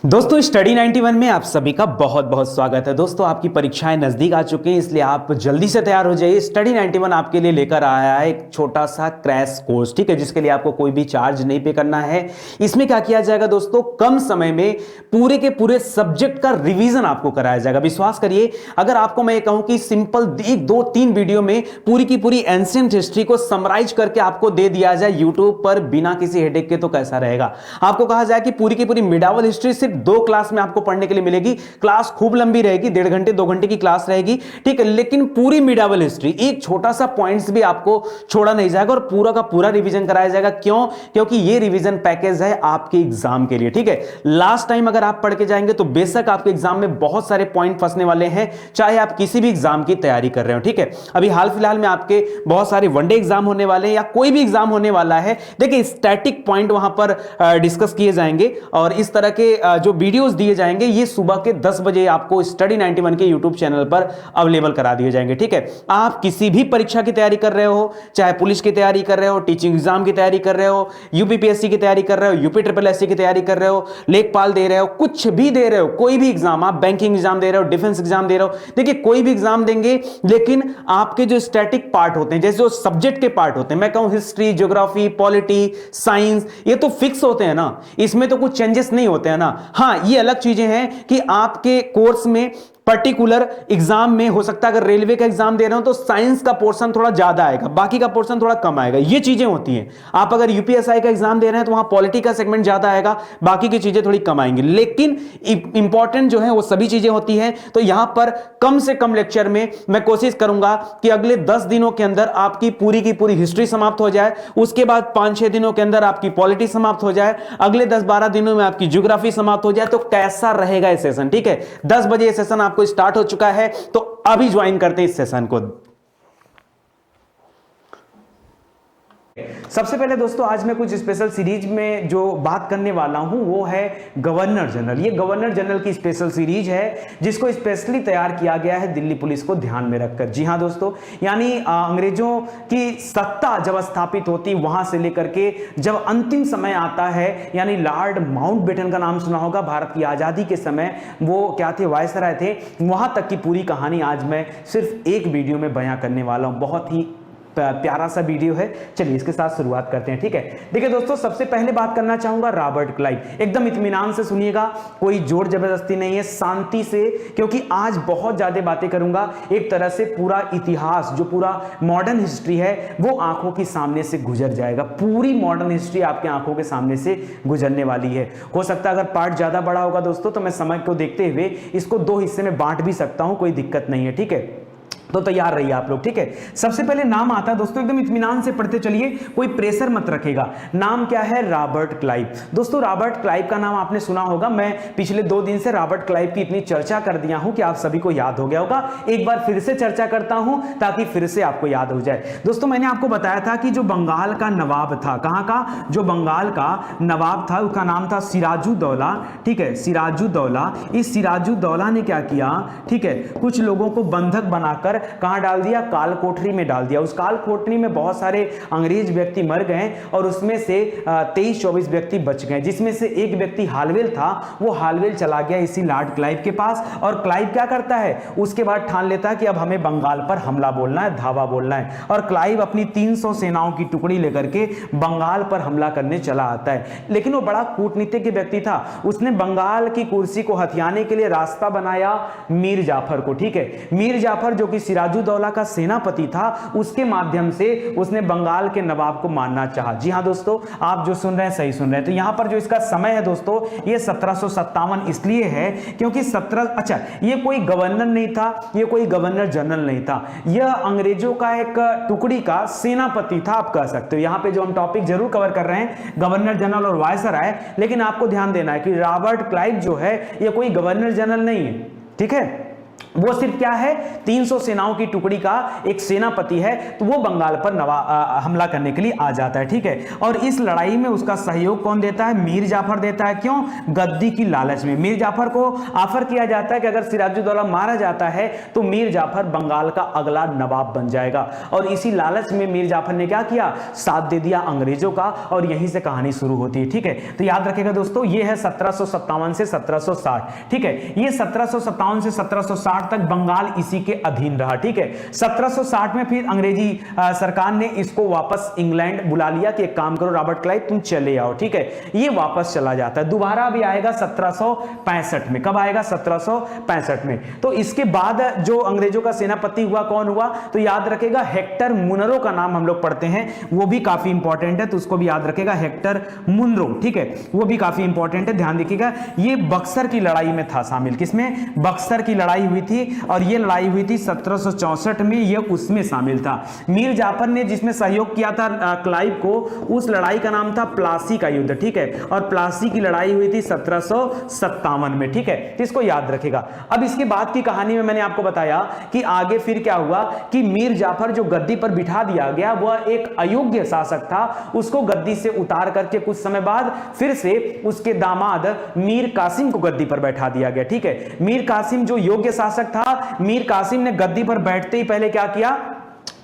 दोस्तों स्टडी 91 में आप सभी का बहुत बहुत स्वागत है। दोस्तों आपकी परीक्षाएं नजदीक आ चुकी हैं, इसलिए आप जल्दी से तैयार हो जाइए। स्टडी 91 आपके लिए लेकर आया है एक छोटा सा क्रैश कोर्स, ठीक है, जिसके लिए आपको कोई भी चार्ज नहीं पे करना है। इसमें क्या किया जाएगा दोस्तों, कम समय में पूरे के पूरे सब्जेक्ट का रिवीजन आपको कराया जाएगा। विश्वास करिए, अगर आपको मैं कहूं कि सिंपल 1 2 3 वीडियो में पूरी की पूरी एंशिएंट हिस्ट्री को समराइज करके आपको दे दिया जाए यूट्यूब पर बिना किसी हेडेक के, तो कैसा रहेगा। आपको कहा जाए कि पूरी की पूरी मिडावल हिस्ट्री सिर्फ 2 क्लास में आपको पढ़ने के लिए मिलेगी। क्लास खूब लंबी रहेगी, 1.5 घंटे 2 घंटे की क्लास रहेगी, ठीक है, लेकिन पूरी मिडावल हिस्ट्री एक छोटा सा पॉइंट्स भी आपको छोड़ा नहीं जाएगा और पूरा का पूरा रिवीजन कराया जाएगा। क्यों? क्योंकि ये रिवीजन पैकेज है आपके एग्जाम के लिए, ठीक है। लास्ट टाइम अगर आप पढ़ के जाएंगे तो बेशक आपके एग्जाम में बहुत सारे पॉइंट फंसने वाले हैं, चाहे आप किसी भी एग्जाम की तैयारी कर रहे हो, ठीक है। अभी हाल फिलहाल में आपके बहुत सारे वनडे एग्जाम होने वाले हैं या कोई भी एग्जाम होने वाला है, देखिए स्टैटिक पॉइंट वहां पर डिस्कस किए जाएंगे और इस तरह के जो वीडियोस दिए जाएंगे ये सुबह के 10 बजे आपको स्टडी 91 के यूट्यूब चैनल पर अवेलेबल करा दिए जाएंगे, ठीक है। आप किसी भी परीक्षा की तैयारी कर रहे हो, चाहे पुलिस की तैयारी कर रहे हो, टीचिंग एग्जाम की तैयारी कर रहे हो, यूपीपीएससी की तैयारी कर रहे हो, यूपी ट्रिपल एससी की तैयारी कर रहे हो, लेखपाल दे रहे हो, कुछ भी दे रहे हो, कोई भी एग्जाम, आप बैंकिंग एग्जाम दे रहे हो, डिफेंस एग्जाम दे रहे हो, देखिए कोई भी एग्जाम देंगे, लेकिन आपके जो स्टैटिक पार्ट होते हैं, जैसे जो सब्जेक्ट के पार्ट होते हैं, मैं कहूं हिस्ट्री, ज्योग्राफी, पॉलिटी, साइंस, ये तो फिक्स होते हैं ना, इसमें तो कुछ चेंजेस नहीं होते हैं ना। हां, ये अलग चीजें हैं कि आपके कोर्स में पर्टिकुलर एग्जाम में हो सकता है, अगर रेलवे का एग्जाम दे रहे हो तो साइंस का पोर्शन थोड़ा ज्यादा आएगा, बाकी का पोर्शन थोड़ा कम आएगा, ये चीजें होती हैं। आप अगर यूपीएसआई का एग्जाम दे रहे हैं तो वहां पॉलिटी का सेगमेंट ज्यादा आएगा, बाकी की चीजें थोड़ी कम आएंगी, लेकिन इंपॉर्टेंट जो है वो सभी चीजें होती हैं। तो यहां पर कम से कम लेक्चर में मैं कोशिश करूंगा कि अगले 10 दिनों के अंदर आपकी पूरी की पूरी हिस्ट्री समाप्त हो जाए, उसके बाद 5-6 दिनों के अंदर आपकी पॉलिटी समाप्त हो जाए, अगले 10-12 दिनों में आपकी ज्योग्राफी समाप्त हो जाए। तो कैसा रहेगा ये सेशन, ठीक है। 10 बजे ये सेशन आपको स्टार्ट हो चुका है, तो अभी ज्वाइन करते हैं इस सेशन को। सबसे पहले दोस्तों आज मैं कुछ स्पेशल सीरीज में जो बात करने वाला हूं वो है गवर्नर जनरल। ये गवर्नर जनरल की स्पेशल सीरीज है जिसको स्पेशली तैयार किया गया है दिल्ली पुलिस को ध्यान में रखकर। जी हां दोस्तों, यानी अंग्रेजों की सत्ता जब स्थापित होती वहां से लेकर के जब अंतिम समय आता है, यानी लॉर्ड माउंटबेटन का नाम सुना होगा, भारत की आजादी के समय वो क्या थे, वायसराय थे, वहां तक की पूरी कहानी आज मैं सिर्फ एक वीडियो में बयां करने वाला हूं। बहुत ही प्यारा सा वीडियो है, चलिए इसके साथ शुरुआत करते हैं, ठीक है। देखिए दोस्तों, सबसे पहले बात करना चाहूंगा रॉबर्ट क्लाइव। एकदम इत्मीनान से सुनिएगा, कोई जोर जबरदस्ती नहीं है, शांति से, क्योंकि आज बहुत ज्यादा बातें करूंगा। एक तरह से पूरा इतिहास, जो पूरा मॉडर्न हिस्ट्री है वो आंखों के सामने से गुजर जाएगा। पूरी मॉडर्न हिस्ट्री आपके आंखों के सामने से गुजरने वाली है। हो सकता है अगर पार्ट ज्यादा बड़ा होगा दोस्तों तो मैं समय को देखते हुए इसको 2 हिस्से में बांट भी सकता हूं, कोई दिक्कत नहीं है, ठीक है। तो तैयार रहिए आप लोग, ठीक है। सबसे पहले नाम आता है दोस्तों, एकदम इत्मीनान से पढ़ते चलिए, कोई प्रेशर मत रखेगा। नाम क्या है? Robert Clive. दोस्तों रॉबर्ट क्लाइव का नाम आपने सुना होगा, मैं पिछले 2 दिन से रॉबर्ट क्लाइव की इतनी चर्चा कर दिया हूं कि आप सभी को याद हो गया होगा। एक बार फिर से चर्चा करता हूं ताकि फिर से आपको याद हो जाए। दोस्तों मैंने आपको बताया था कि जो बंगाल का नवाब था, कहां का, जो बंगाल का नवाब था उसका नाम था सिराजुद्दौला, ठीक है, सिराजुद्दौला। इस सिराजुद्दौला ने क्या किया, ठीक है, कुछ लोगों को बंधक बनाकर कहां डाल दिया, काल कोठरी में डाल दिया। उस काल कोठरी में बहुत सारे अंग्रेज व्यक्ति मर गए और उसमें से 23-24 व्यक्ति बच गए, जिसमें से एक व्यक्ति हालवेल था। वो हालवेल चला गया इसी लॉर्ड क्लाइव के पास, और क्लाइव क्या करता है, उसके बाद ठान लेता है कि अब हमें बंगाल पर हमला बोलना है, धावा बोलना है, और क्लाइव अपनी 300 सेनाओं की टुकड़ी लेकर के बंगाल पर हमला करने चला आता है। लेकिन वो बड़ा कूटनीतिज्ञ व्यक्ति था, उसने बंगाल की कुर्सी को हथियाने के लिए रास्ता बनाया मीर जाफर को, ठीक है। मीर जाफर जो कि सिराजुद्दौला का सेनापति था, उसके माध्यम से उसने बंगाल के नवाब को मारना चाहा। जी हां दोस्तों, आप जो सुन रहे हैं सही सुन रहे हैं। तो यहां पर जो इसका समय है दोस्तों, ये 1757 इसलिए है क्योंकि अच्छा, ये कोई गवर्नर नहीं था, ये कोई गवर्नर जनरल नहीं था, यह अंग्रेजों का एक टुकड़ी का सेनापति था, आप कह सकते हो। यहां पे जो हम टॉपिक जरूर कवर कर रहे हैं गवर्नर जनरल और वायसराय, लेकिन आपको ध्यान देना है कि रॉबर्ट क्लाइव जो है ये कोई गवर्नर जनरल नहीं है, ठीक है। वो सिर्फ क्या है, 300 सेनाओं की टुकड़ी का एक सेनापति है, तो वो बंगाल पर हमला करने के लिए आ जाता है, ठीक है। और इस लड़ाई में उसका सहयोग कौन देता है, मीर जाफर देता है। क्यों? गद्दी की लालच में। मीर जाफर को ऑफर किया जाता है कि अगर सिराजुद्दौला मारा जाता है तो मीर जाफर बंगाल का अगला नवाब बन जाएगा, और इसी लालच में मीर जाफर ने क्या किया, साथ दे दिया अंग्रेजों का, और यहीं से कहानी शुरू होती है, ठीक है। तो याद रखिएगा दोस्तों, ये है 1757 से 1760, ठीक है। ये 1757 से 1760 तक बंगाल इसी के अधीन रहा, ठीक है। 1760 में फिर अंग्रेजी सरकार ने इसको वापस इंग्लैंड बुला लिया कि एक काम करो रॉबर्ट क्लाइव, तुम चले आओ, ठीक है। ये वापस चला जाता है, दोबारा भी आएगा 1765 में। कब आएगा? 1765 में। तो इसके बाद जो अंग्रेजों का सेनापति हुआ, कौन हुआ? तो याद रखेगा हेक्टर मुनरो का नाम हम लोग पढ़ते हैं, वो भी काफी इंपॉर्टेंट है, तो उसको भी याद रखेगा, हेक्टर मुनरो, ठीक है। वो भी काफी इंपॉर्टेंट है, ध्यान रखिएगा। ये बक्सर की लड़ाई में था शामिल। किसमें? बक्सर की लड़ाई हुई थी, और यह लड़ाई हुई थी 1764 में, यह उसमें शामिल था। मीर जाफर ने जिसमें सहयोग किया था क्लाइव को, उस लड़ाई का नाम था प्लासी का युद्ध, ठीक है। और प्लासी की लड़ाई हुई थी 1757 में, ठीक है। तो इसको याद रखेगा। अब इसके बाद की कहानी में मैंने आपको बताया कि आगे फिर क्या हुआ कि मीर जाफर जो गद्दी पर बिठा दिया गया, वह एक अयोग्य शासक था, उसको गद्दी से उतार करके कुछ समय बाद फिर से उसके दामाद मीर कासिम को गद्दी पर बैठा दिया गया, ठीक है। मीर कासिम जो योग्य शासक था, मीर कासिम ने गद्दी पर बैठते ही पहले क्या किया,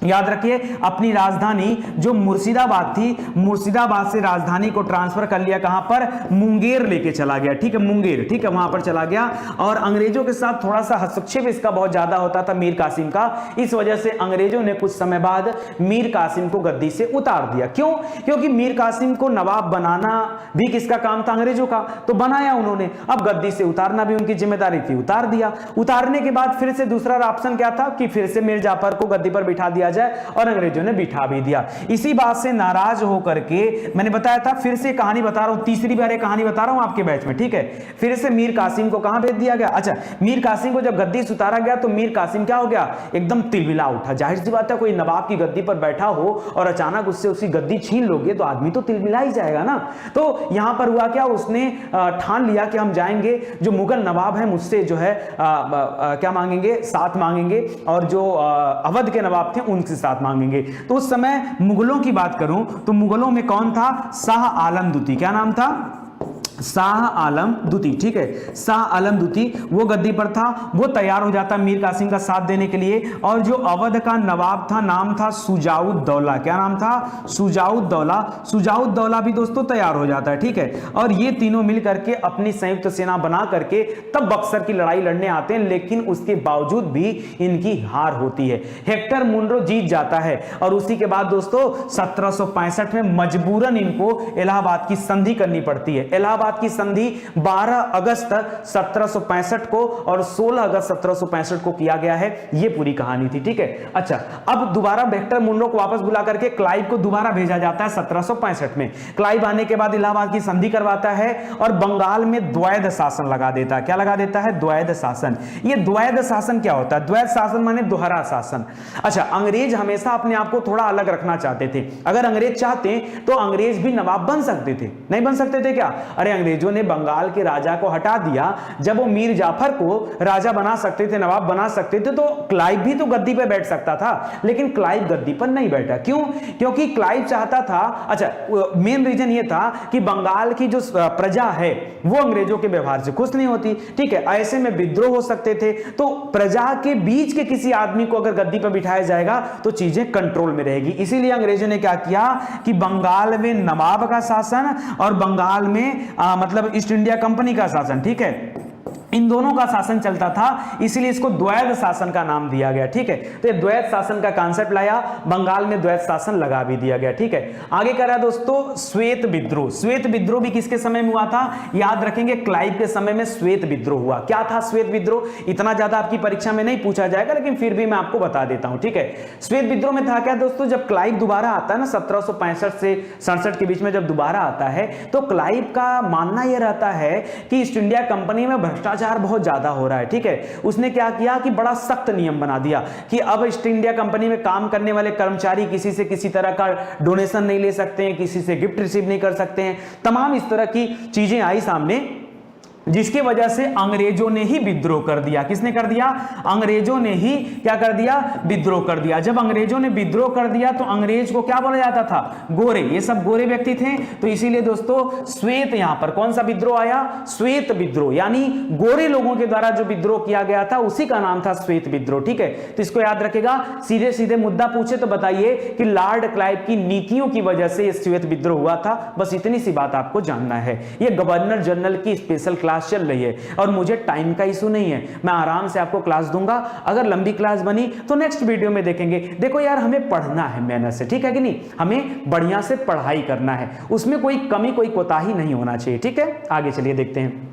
याद रखिए, अपनी राजधानी जो मुर्शिदाबाद थी, मुर्शिदाबाद से राजधानी को ट्रांसफर कर लिया, कहां पर? मुंगेर लेके चला गया, ठीक है, मुंगेर, ठीक है, वहां पर चला गया। और अंग्रेजों के साथ थोड़ा सा हस्तक्षेप इसका बहुत ज्यादा होता था मीर कासिम का, इस वजह से अंग्रेजों ने कुछ समय बाद मीर कासिम को गद्दी से उतार दिया। क्यों? क्योंकि मीर कासिम को नवाब बनाना भी किसका काम था? अंग्रेजों का, तो बनाया उन्होंने। अब गद्दी से उतारना भी उनकी जिम्मेदारी थी, उतार दिया। उतारने के बाद फिर से दूसरा ऑप्शन क्या था कि फिर से मीर जाफर को गद्दी पर बिठा दिया जाए, और अंग्रेजों ने बिठा भी दिया। इसी बात से नाराज होकर के, मैंने बताया था, फिर से कहानी बता रहा हूं, तीसरी बार एक कहानी बता रहा हूं आपके बैच में, ठीक है। फिर से मीर कासिम को कहां भेज दिया गया? अच्छा, मीर कासिम को जब गद्दी से उतारा गया तो मीर कासिम क्या हो गया? एकदम तिलमिला उठा। जाहिर सी बात है, कोई नवाब की गद्दी पर बैठा हो और अचानक उससे उसकी गद्दी छीन लोगे तो आदमी तो तिलमिला ही जाएगा ना। तो यहां पर हुआ क्या, उसने ठान लिया कि हम जाएंगे, जो मुगल नवाब है मुझसे जो है क्या मांगेंगे? साथ मांगेंगे, और जो अवध के नवाब थे उनसे साथ मांगेंगे। तो उस समय मुगलों की बात करूं तो मुगलों में कौन था? शाह आलम द्वितीय। क्या नाम था? शाह आलम द्वितीय, ठीक है। शाह आलम द्वितीय वो गद्दी पर था, वो तैयार हो जाता मीर कासिम का साथ देने के लिए। और जो अवध का नवाब था, नाम था शुजाउद्दौला। क्या नाम था? शुजाउद्दौला। शुजाउद्दौला भी दोस्तों तैयार हो जाता है, ठीक है। और ये तीनों मिल करके अपनी संयुक्त सेना बना करके तब बक्सर की लड़ाई लड़ने आते हैं, लेकिन उसके बावजूद भी इनकी हार होती है। हेक्टर मुनरो जीत जाता है, और उसी के बाद दोस्तों 1765 में मजबूरन इनको इलाहाबाद की संधि करनी पड़ती है। इलाहाबाद की संधि 12 अगस्त 1765 को और 16 अगस्त 1765 को किया गया है। यह पूरी कहानी थी, ठीक है। अच्छा, अब दोबारा हेक्टर मुनरो को वापस बुला करके क्लाइव को दोबारा भेजा जाता है 1765 में। क्लाइव आने के बाद इलाहाबाद की संधि करवाता है और बंगाल में द्वैध शासन लगा देता है। क्या लगा देता है? द्वैध शासन। यह द्वैध शासन क्या होता है? द्वैध शासन माने दोहरा शासन। अच्छा, अंग्रेज हमेशा अपने आप को थोड़ा अलग रखना चाहते थे। अगर अंग्रेज चाहते तो अंग्रेज भी नवाब बन सकते थे, नहीं बन सकते थे क्या? अरे अंग्रेजों ने बंगाल के राजा को हटा दिया, जब वो मीर जाफर को राजा बना सकते थे, नवाब बना सकते थे, तो क्लाइव भी तो गद्दी पर बैठ सकता था, लेकिन क्लाइव गद्दी पर नहीं बैठा। क्यों? क्योंकि क्लाइव चाहता था, अच्छा मेन रीजन ये था कि बंगाल की जो प्रजा है वो अंग्रेजों के व्यवहार से खुश नहीं होती, ठीक है। ऐसे में विद्रोह हो सकते थे, तो प्रजा के बीच के किसी आदमी को अगर गद्दी पर बिठाया जाएगा तो चीजें कंट्रोल में रहेगी। इसीलिए अंग्रेजों ने क्या किया कि बंगाल में नवाब का शासन और बंगाल में मतलब ईस्ट इंडिया कंपनी का शासन, ठीक है, इन दोनों का शासन चलता था, इसलिए इसको द्वैध शासन का नाम दिया गया, ठीक है। तो ये द्वैध शासन का कांसेप्ट लाया, बंगाल में द्वैध शासन लगा भी दिया गया, ठीक है। आगे कह रहा है दोस्तों श्वेत विद्रोह। श्वेत विद्रोह भी किसके समय में हुआ था? याद रखेंगे, क्लाइव के समय में श्वेत विद्रोह हुआ। क्या था श्वेत विद्रोह? इतना ज्यादा आपकी परीक्षा में नहीं पूछा जाएगा, लेकिन फिर भी मैं आपको बता देता हूं, ठीक है। श्वेत विद्रोह में था क्या दोस्तों? जब क्लाइव दोबारा आता है ना 1765 से 67 के बीच में जब दोबारा आता है, तो क्लाइव का मानना यह रहता है कि ईस्ट इंडिया कंपनी में भ्रष्टाचार बहुत ज्यादा हो रहा है, ठीक है। उसने क्या किया कि बड़ा सख्त नियम बना दिया कि अब ईस्ट इंडिया कंपनी में काम करने वाले कर्मचारी किसी से किसी तरह का डोनेशन नहीं ले सकते हैं, किसी से गिफ्ट रिसीव नहीं कर सकते हैं, तमाम इस तरह की चीजें आई सामने, जिसकी वजह से अंग्रेजों ने ही विद्रोह कर दिया। किसने कर दिया? अंग्रेजों ने ही क्या कर दिया? विद्रोह कर दिया। जब अंग्रेजों ने विद्रोह कर दिया तो अंग्रेज को क्या बोला जाता था? गोरे। ये सब गोरे व्यक्ति थे, तो इसीलिए दोस्तों श्वेत, यहां पर कौन सा विद्रोह आया? श्वेत विद्रोह, यानी गोरे लोगों के द्वारा जो विद्रोह किया गया था उसी का नाम था श्वेत विद्रोह। ठीक है, तो इसको याद रखेगा। सीधे सीधे मुद्दा पूछे तो बताइए कि लॉर्ड क्लाइव की नीतियों की वजह से श्वेत विद्रोह हुआ था। बस इतनी सी बात आपको जानना है। यह गवर्नर जनरल की स्पेशल क्लास चल रही है और मुझे टाइम का इशू नहीं है, मैं आराम से आपको क्लास दूंगा। अगर लंबी क्लास बनी तो नेक्स्ट वीडियो में देखेंगे। देखो यार, हमें पढ़ना है मेहनत से, ठीक है कि नहीं? हमें बढ़िया से पढ़ाई करना है, उसमें कोई कमी कोई कोताही नहीं होना चाहिए। ठीक है, आगे चलिए देखते हैं।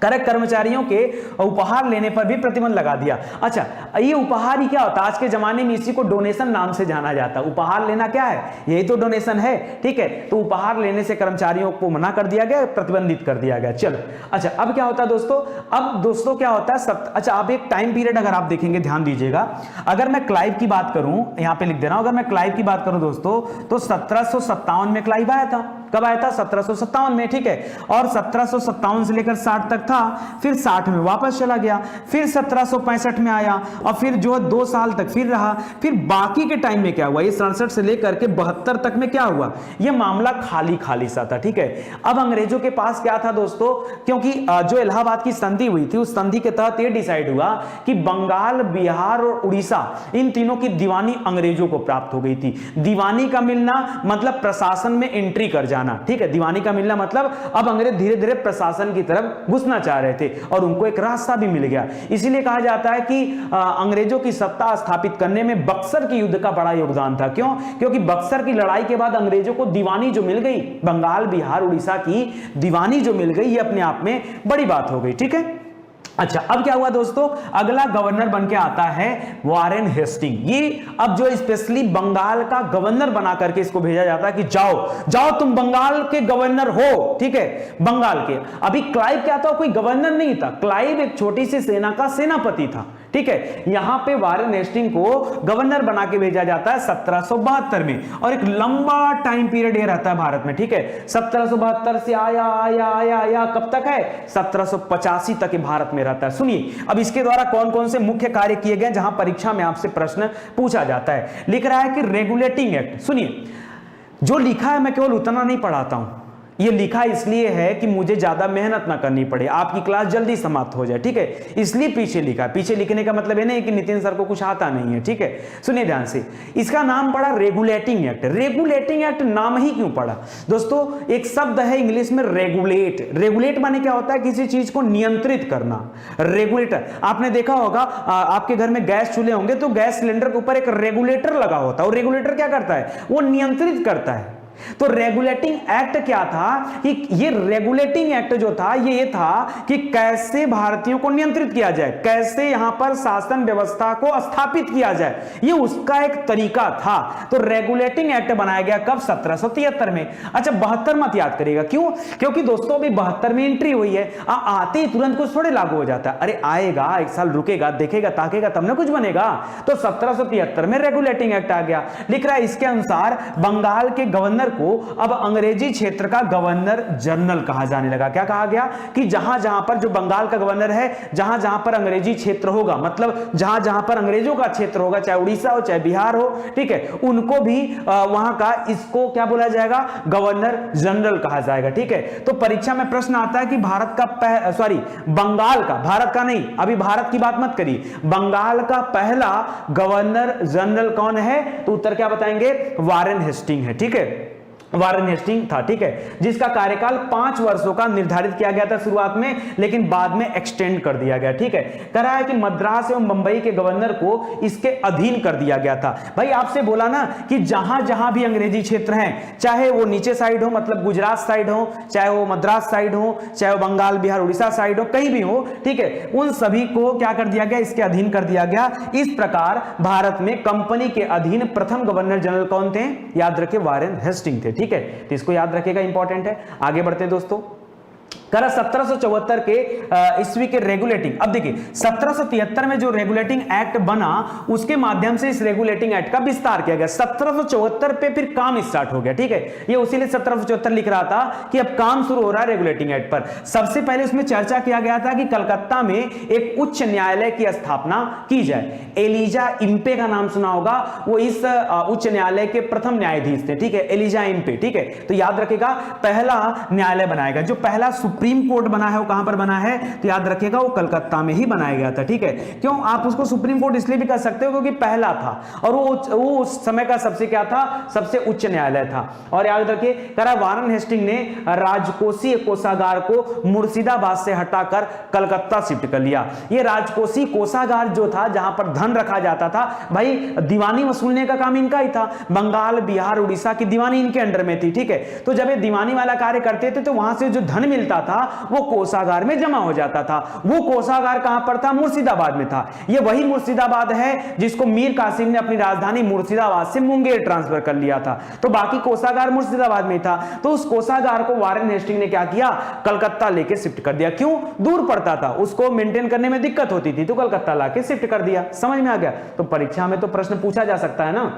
करक कर्मचारियों के उपहार लेने पर भी प्रतिबंध लगा दिया। अच्छा, ये उपहार ही क्या होता है? आज के जमाने में इसी को डोनेशन नाम से जाना जाता है। उपहार लेना क्या है? यही तो डोनेशन है। ठीक है, तो उपहार लेने से कर्मचारियों को मना कर दिया गया, प्रतिबंधित कर दिया गया। चलो, अच्छा अब क्या होता है दोस्तों? अब दोस्तों क्या होता है? अच्छा, आप एक टाइम पीरियड अगर आप देखेंगे, ध्यान दीजिएगा। अगर मैं क्लाइव की बात करूं, यहां पे लिख दे रहा हूं, अगर मैं क्लाइव की बात करूं दोस्तों, तो 1757 में क्लाइव आया था। कब आया था? 1757 में। ठीक है, और 1757 से लेकर 60 तक था, फिर 60 में वापस चला गया, फिर 1765 में आया, और फिर जो 2 साल तक फिर रहा। फिर बाकी के टाइम में क्या हुआ? ये 67 से लेकर के 72 तक में क्या हुआ? ये मामला खाली खाली सा था। ठीक है, अब अंग्रेजों के पास क्या था दोस्तों? क्योंकि जो इलाहाबाद की संधि हुई थी, उस संधि के तहत यह डिसाइड हुआ कि बंगाल, बिहार और उड़ीसा, इन तीनों की दीवानी अंग्रेजों को प्राप्त हो गई थी। दीवानी का मिलना मतलब प्रशासन में एंट्री कर जाना। ठीक है, दीवानी का मिलना मतलब अब अंग्रेज धीरे धीरे प्रशासन की तरफ घुसना चाह रहे थे और उनको एक रास्ता भी मिल गया। इसीलिए कहा जाता है कि अंग्रेजों की सत्ता स्थापित करने में बक्सर के युद्ध का बड़ा योगदान था। क्यों? क्योंकि बक्सर की लड़ाई के बाद अंग्रेजों को दीवानी जो मिल गई, बंगाल, बिहार, उड़ीसा की दीवानी जो मिल गई, ये अपने आप में बड़ी बात हो गई। ठीक है, अच्छा अब क्या हुआ दोस्तों? अगला गवर्नर बन के आता है वारेन हेस्टिंग। ये अब जो स्पेशली बंगाल का गवर्नर बना करके इसको भेजा जाता है कि जाओ जाओ तुम बंगाल के गवर्नर हो। ठीक है, बंगाल के। अभी क्लाइव क्या था? कोई गवर्नर नहीं था, क्लाइव एक छोटी सी सेना का सेनापति था। ठीक है, यहां पे वारेन हेस्टिंग को गवर्नर बना के भेजा जाता है 1772 में, और एक लंबा टाइम पीरियड ये रहता है भारत में। ठीक है, 1772 से आया आया आया आया, कब तक है? 1785 तक भारत में रहता है। सुनिए, अब इसके द्वारा कौन कौन से मुख्य कार्य किए गए, जहां परीक्षा में आपसे प्रश्न पूछा जाता है। लिख रहा है कि रेगुलेटिंग एक्ट। सुनिए, जो लिखा है मैं केवल उतना नहीं पढ़ाता हूं, ये लिखा इसलिए है कि मुझे ज्यादा मेहनत ना करनी पड़े, आपकी क्लास जल्दी समाप्त हो जाए। ठीक है, इसलिए पीछे लिखा। पीछे लिखने का मतलब ये नहीं कि नितिन सर को कुछ आता नहीं है। ठीक है, सुनिए ध्यान से। इसका नाम पड़ा रेगुलेटिंग एक्ट। रेगुलेटिंग एक्ट नाम ही क्यों पड़ा दोस्तों? एक शब्द है इंग्लिश में रेगुलेट। रेगुलेट माने क्या होता है? किसी चीज को नियंत्रित करना। रेगुलेटर आपने देखा होगा, आपके घर में गैस चूल्हे होंगे तो गैस सिलेंडर के ऊपर एक रेगुलेटर लगा होता है, और रेगुलेटर क्या करता है? वो नियंत्रित करता है। तो रेगुलेटिंग एक्ट क्या था? कि ये रेगुलेटिंग एक्ट जो था ये था कि कैसे भारतीयों को नियंत्रित किया जाए, कैसे यहां पर शासन व्यवस्था को स्थापित किया जाए, ये उसका एक तरीका था। तो रेगुलेटिंग एक्ट बनाया गया कब? 1773 में। अच्छा, 72 मत याद करिएगा। क्यों? क्योंकि दोस्तों अभी 72 में एंट्री हुई है, आते ही तुरंत कुछ थोड़े लागू हो जाता है। अरे आएगा, एक साल रुकेगा, देखेगा ताकेगा तब ना कुछ बनेगा। तो 1773 में रेगुलेटिंग एक्ट आ गया। लिख रहा है इसके अनुसार बंगाल के गवर्नर को अब अंग्रेजी क्षेत्र का गवर्नर जनरल कहा जाने लगा। क्या कहा गया? कि जहां जहां पर जो बंगाल का गवर्नर है, जहां जहां पर अंग्रेजी क्षेत्र होगा, मतलब जहां जहां पर अंग्रेजों का क्षेत्र होगा, चाहे उड़ीसा हो चाहे बिहार हो, ठीक है, उनको भी वहां का, इसको क्या बोला जाएगा? गवर्नर जनरल कहा जाएगा। ठीक है, तो परीक्षा में प्रश्न आता है कि भारत का बंगाल का, भारत का नहीं, अभी भारत की बात मत करिए, बंगाल का पहला गवर्नर जनरल कौन है? तो उत्तर क्या बताएंगे? वारेन हेस्टिंग है। ठीक है, वारेन हेस्टिंग था। ठीक है, जिसका कार्यकाल 5 वर्षों का निर्धारित किया गया था शुरुआत में, लेकिन बाद में एक्सटेंड कर दिया गया। ठीक है, कह रहा है कि मद्रास एवं मुंबई के गवर्नर को इसके अधीन कर दिया गया था। भाई आपसे बोला ना कि जहां जहां भी अंग्रेजी क्षेत्र हैं, चाहे वो नीचे साइड हो, मतलब गुजरात साइड हो, चाहे वो मद्रास साइड हो, चाहे वो बंगाल, बिहार, उड़ीसा साइड हो, कहीं भी हो, ठीक है, उन सभी को क्या कर दिया गया? इसके अधीन कर दिया गया। इस प्रकार भारत में कंपनी के अधीन प्रथम गवर्नर जनरल कौन थे? याद रखे, वारेन हेस्टिंग थे। ठीक है, तो इसको याद रखेगा, इंपॉर्टेंट है। आगे बढ़ते हैं दोस्तों। करा 1774 के ईस्वी के रेगुलेटिंग। अब देखिए 1773 में जो रेगुलेटिंग एक्ट बना उसके माध्यम से इस रेगुलेटिंग एक्ट का विस्तार किया गया। 1774 पे फिर काम स्टार्ट हो गया, ठीक है। ये उसीलिए 1774 लिख रहा था कि अब काम शुरू हो रहा है रेगुलेटिंग एक्ट पर। सबसे पहले उसमें चर्चा किया गया था कि कलकत्ता में एक उच्च न्यायालय की स्थापना की जाए। एलिजा इम्पे का नाम सुना होगा, वो इस उच्च न्यायालय के प्रथम न्यायाधीश थे, ठीक है, एलिजा इम्पे, ठीक है। तो याद रखेगा पहला न्यायालय बनाएगा, जो पहला सुप्रीम कोर्ट बना है वो कहां पर बना है, तो याद रखेगा वो कलकत्ता में ही बनाया गया था, ठीक है। क्यों आप उसको सुप्रीम कोर्ट इसलिए भी कह सकते हो क्योंकि पहला था और वो उस समय का सबसे क्या था, सबसे उच्च न्यायालय था। और याद रखिए करा वारन हेस्टिंग ने राजकोषीय कोषागार को मुर्शिदाबाद से हटाकर कलकत्ता शिफ्ट कर लिया। ये राजकोषीय कोषागार जो था जहां पर धन रखा जाता था, भाई दीवानी वसूलने का काम इनका ही था। बंगाल, बिहार, उड़ीसा की दीवानी इनके अंडर में थी, ठीक है। तो जब ये दीवानी वाला कार्य करते थे तो वहां से जो धन मिलता था वो कोषागार में जमा हो जाता था। वो कोषागार कहां पर था, मुर्शिदाबाद में था। ये वही मुर्शिदाबाद है जिसको मीर कासिम ने अपनी राजधानी मुर्शिदाबाद से मुंगेर ट्रांसफर कर लिया था। तो बाकी कोषागार मुर्शिदाबाद में था। तो उस कोषागार को वारेन हेस्टिंग ने क्या किया, कलकत्ता लेके शिफ्ट कर दिया। क्यों, दूर पड़ता था, उसको मेंटेन करने में दिक्कत होती थी, तो कलकत्ता लाके शिफ्ट कर दिया। समझ में आ गया। तो परीक्षा में तो प्रश्न पूछा जा सकता है ना।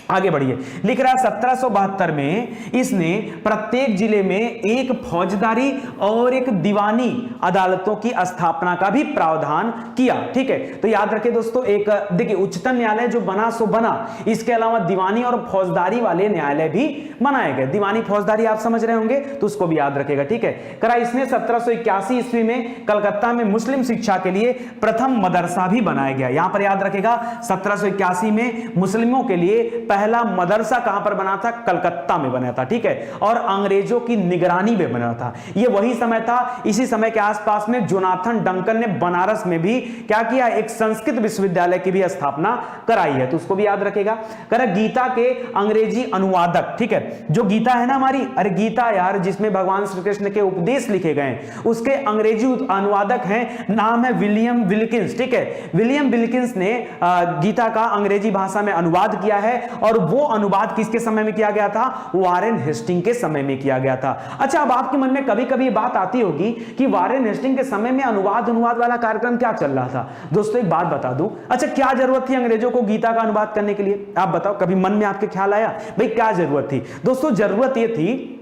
आगे बढ़िए, लिख रहा है 1772 में इसने प्रत्येक जिले में एक फौजदारी और एक दीवानी अदालतों की स्थापना का भी प्रावधान किया, ठीक है। तो याद रखिए दोस्तों, एक देखिए उच्चतम न्यायालय जो बना सो बना, इसके अलावा दीवानी और फौजदारी वाले न्यायालय भी बनाए गए। दीवानी फौजदारी आप समझ रहे होंगे तो उसको भी याद रखेगा, ठीक है। करा इसने 1781 ईस्वी में कलकत्ता में मुस्लिम शिक्षा के लिए प्रथम मदरसा भी बनाया गया। यहां पर याद रखेगा 1781 में मुस्लिमों के लिए पहला मदरसा कहां पर बना था, कलकत्ता में बना था, ठीक है। और अंग्रेजों की निगरानी में बना था। यह वही समय था, इसी समय के आसपास में जोनाथन डंकन ने बनारस में भी क्या किया, एक संस्कृत विश्वविद्यालय की भी स्थापना कराई है, तो उसको भी याद रखेगा। करा गीता के अंग्रेजी अनुवादक, ठीक है, जो गीता है ना हमारी, अरे गीता यार जिसमें भगवान श्री कृष्ण के उपदेश लिखे गए, उसके अंग्रेजी अनुवादक हैं, नाम है विलियम विल्किंस, ठीक है। विलियम विल्किंस ने गीता का अंग्रेजी भाषा में अनुवाद किया है और वो अनुवाद किसके समय में किया गया था, वारेन हेस्टिंग के समय में किया गया था। अच्छा, अब आपके मन में कभी कभी बात आती होगी कि वारेन हेस्टिंग के समय में अनुवाद वाला कार्यक्रम क्या चल रहा था। दोस्तों एक बात बता दूं, अच्छा क्या जरूरत थी अंग्रेजों को गीता का अनुवाद करने के लिए, आप बताओ, कभी मन में आपके ख्याल आया भाई क्या जरूरत थी। दोस्तों जरूरत यह थी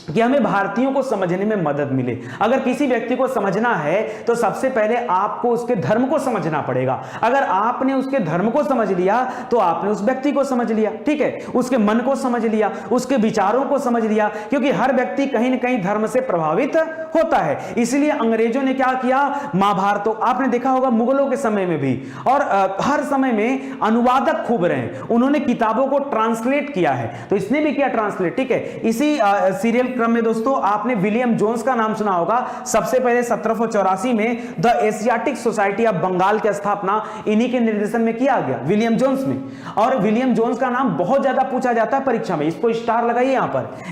कि हमें भारतीयों को समझने में मदद मिले। अगर किसी व्यक्ति को समझना है तो सबसे पहले आपको उसके धर्म को समझना पड़ेगा। अगर आपने उसके धर्म को समझ लिया तो आपने उस व्यक्ति को समझ लिया, ठीक है, उसके मन को समझ लिया, उसके विचारों को समझ लिया, क्योंकि हर व्यक्ति कहीं ना कहीं धर्म से प्रभावित होता है। इसलिए अंग्रेजों ने क्या किया, महाभारत आपने देखा होगा मुगलों के समय में भी, और हर समय में अनुवादक खूब रहे, उन्होंने किताबों को ट्रांसलेट किया है, तो इसने भी किया ट्रांसलेट, ठीक है। इसी सीरियल क्रम में दोस्तों आपने विलियम जोन्स का नाम सुना होगा। सबसे पहले 1784 में the Asiatic society of Bengal की स्थापना इन्हीं के निर्देशन में किया गया, विलियम जोन्स में। और विलियम जोन्स का नाम बहुत ज्यादा पूछा जाता है परीक्षा में, इसको स्टार लगाइए,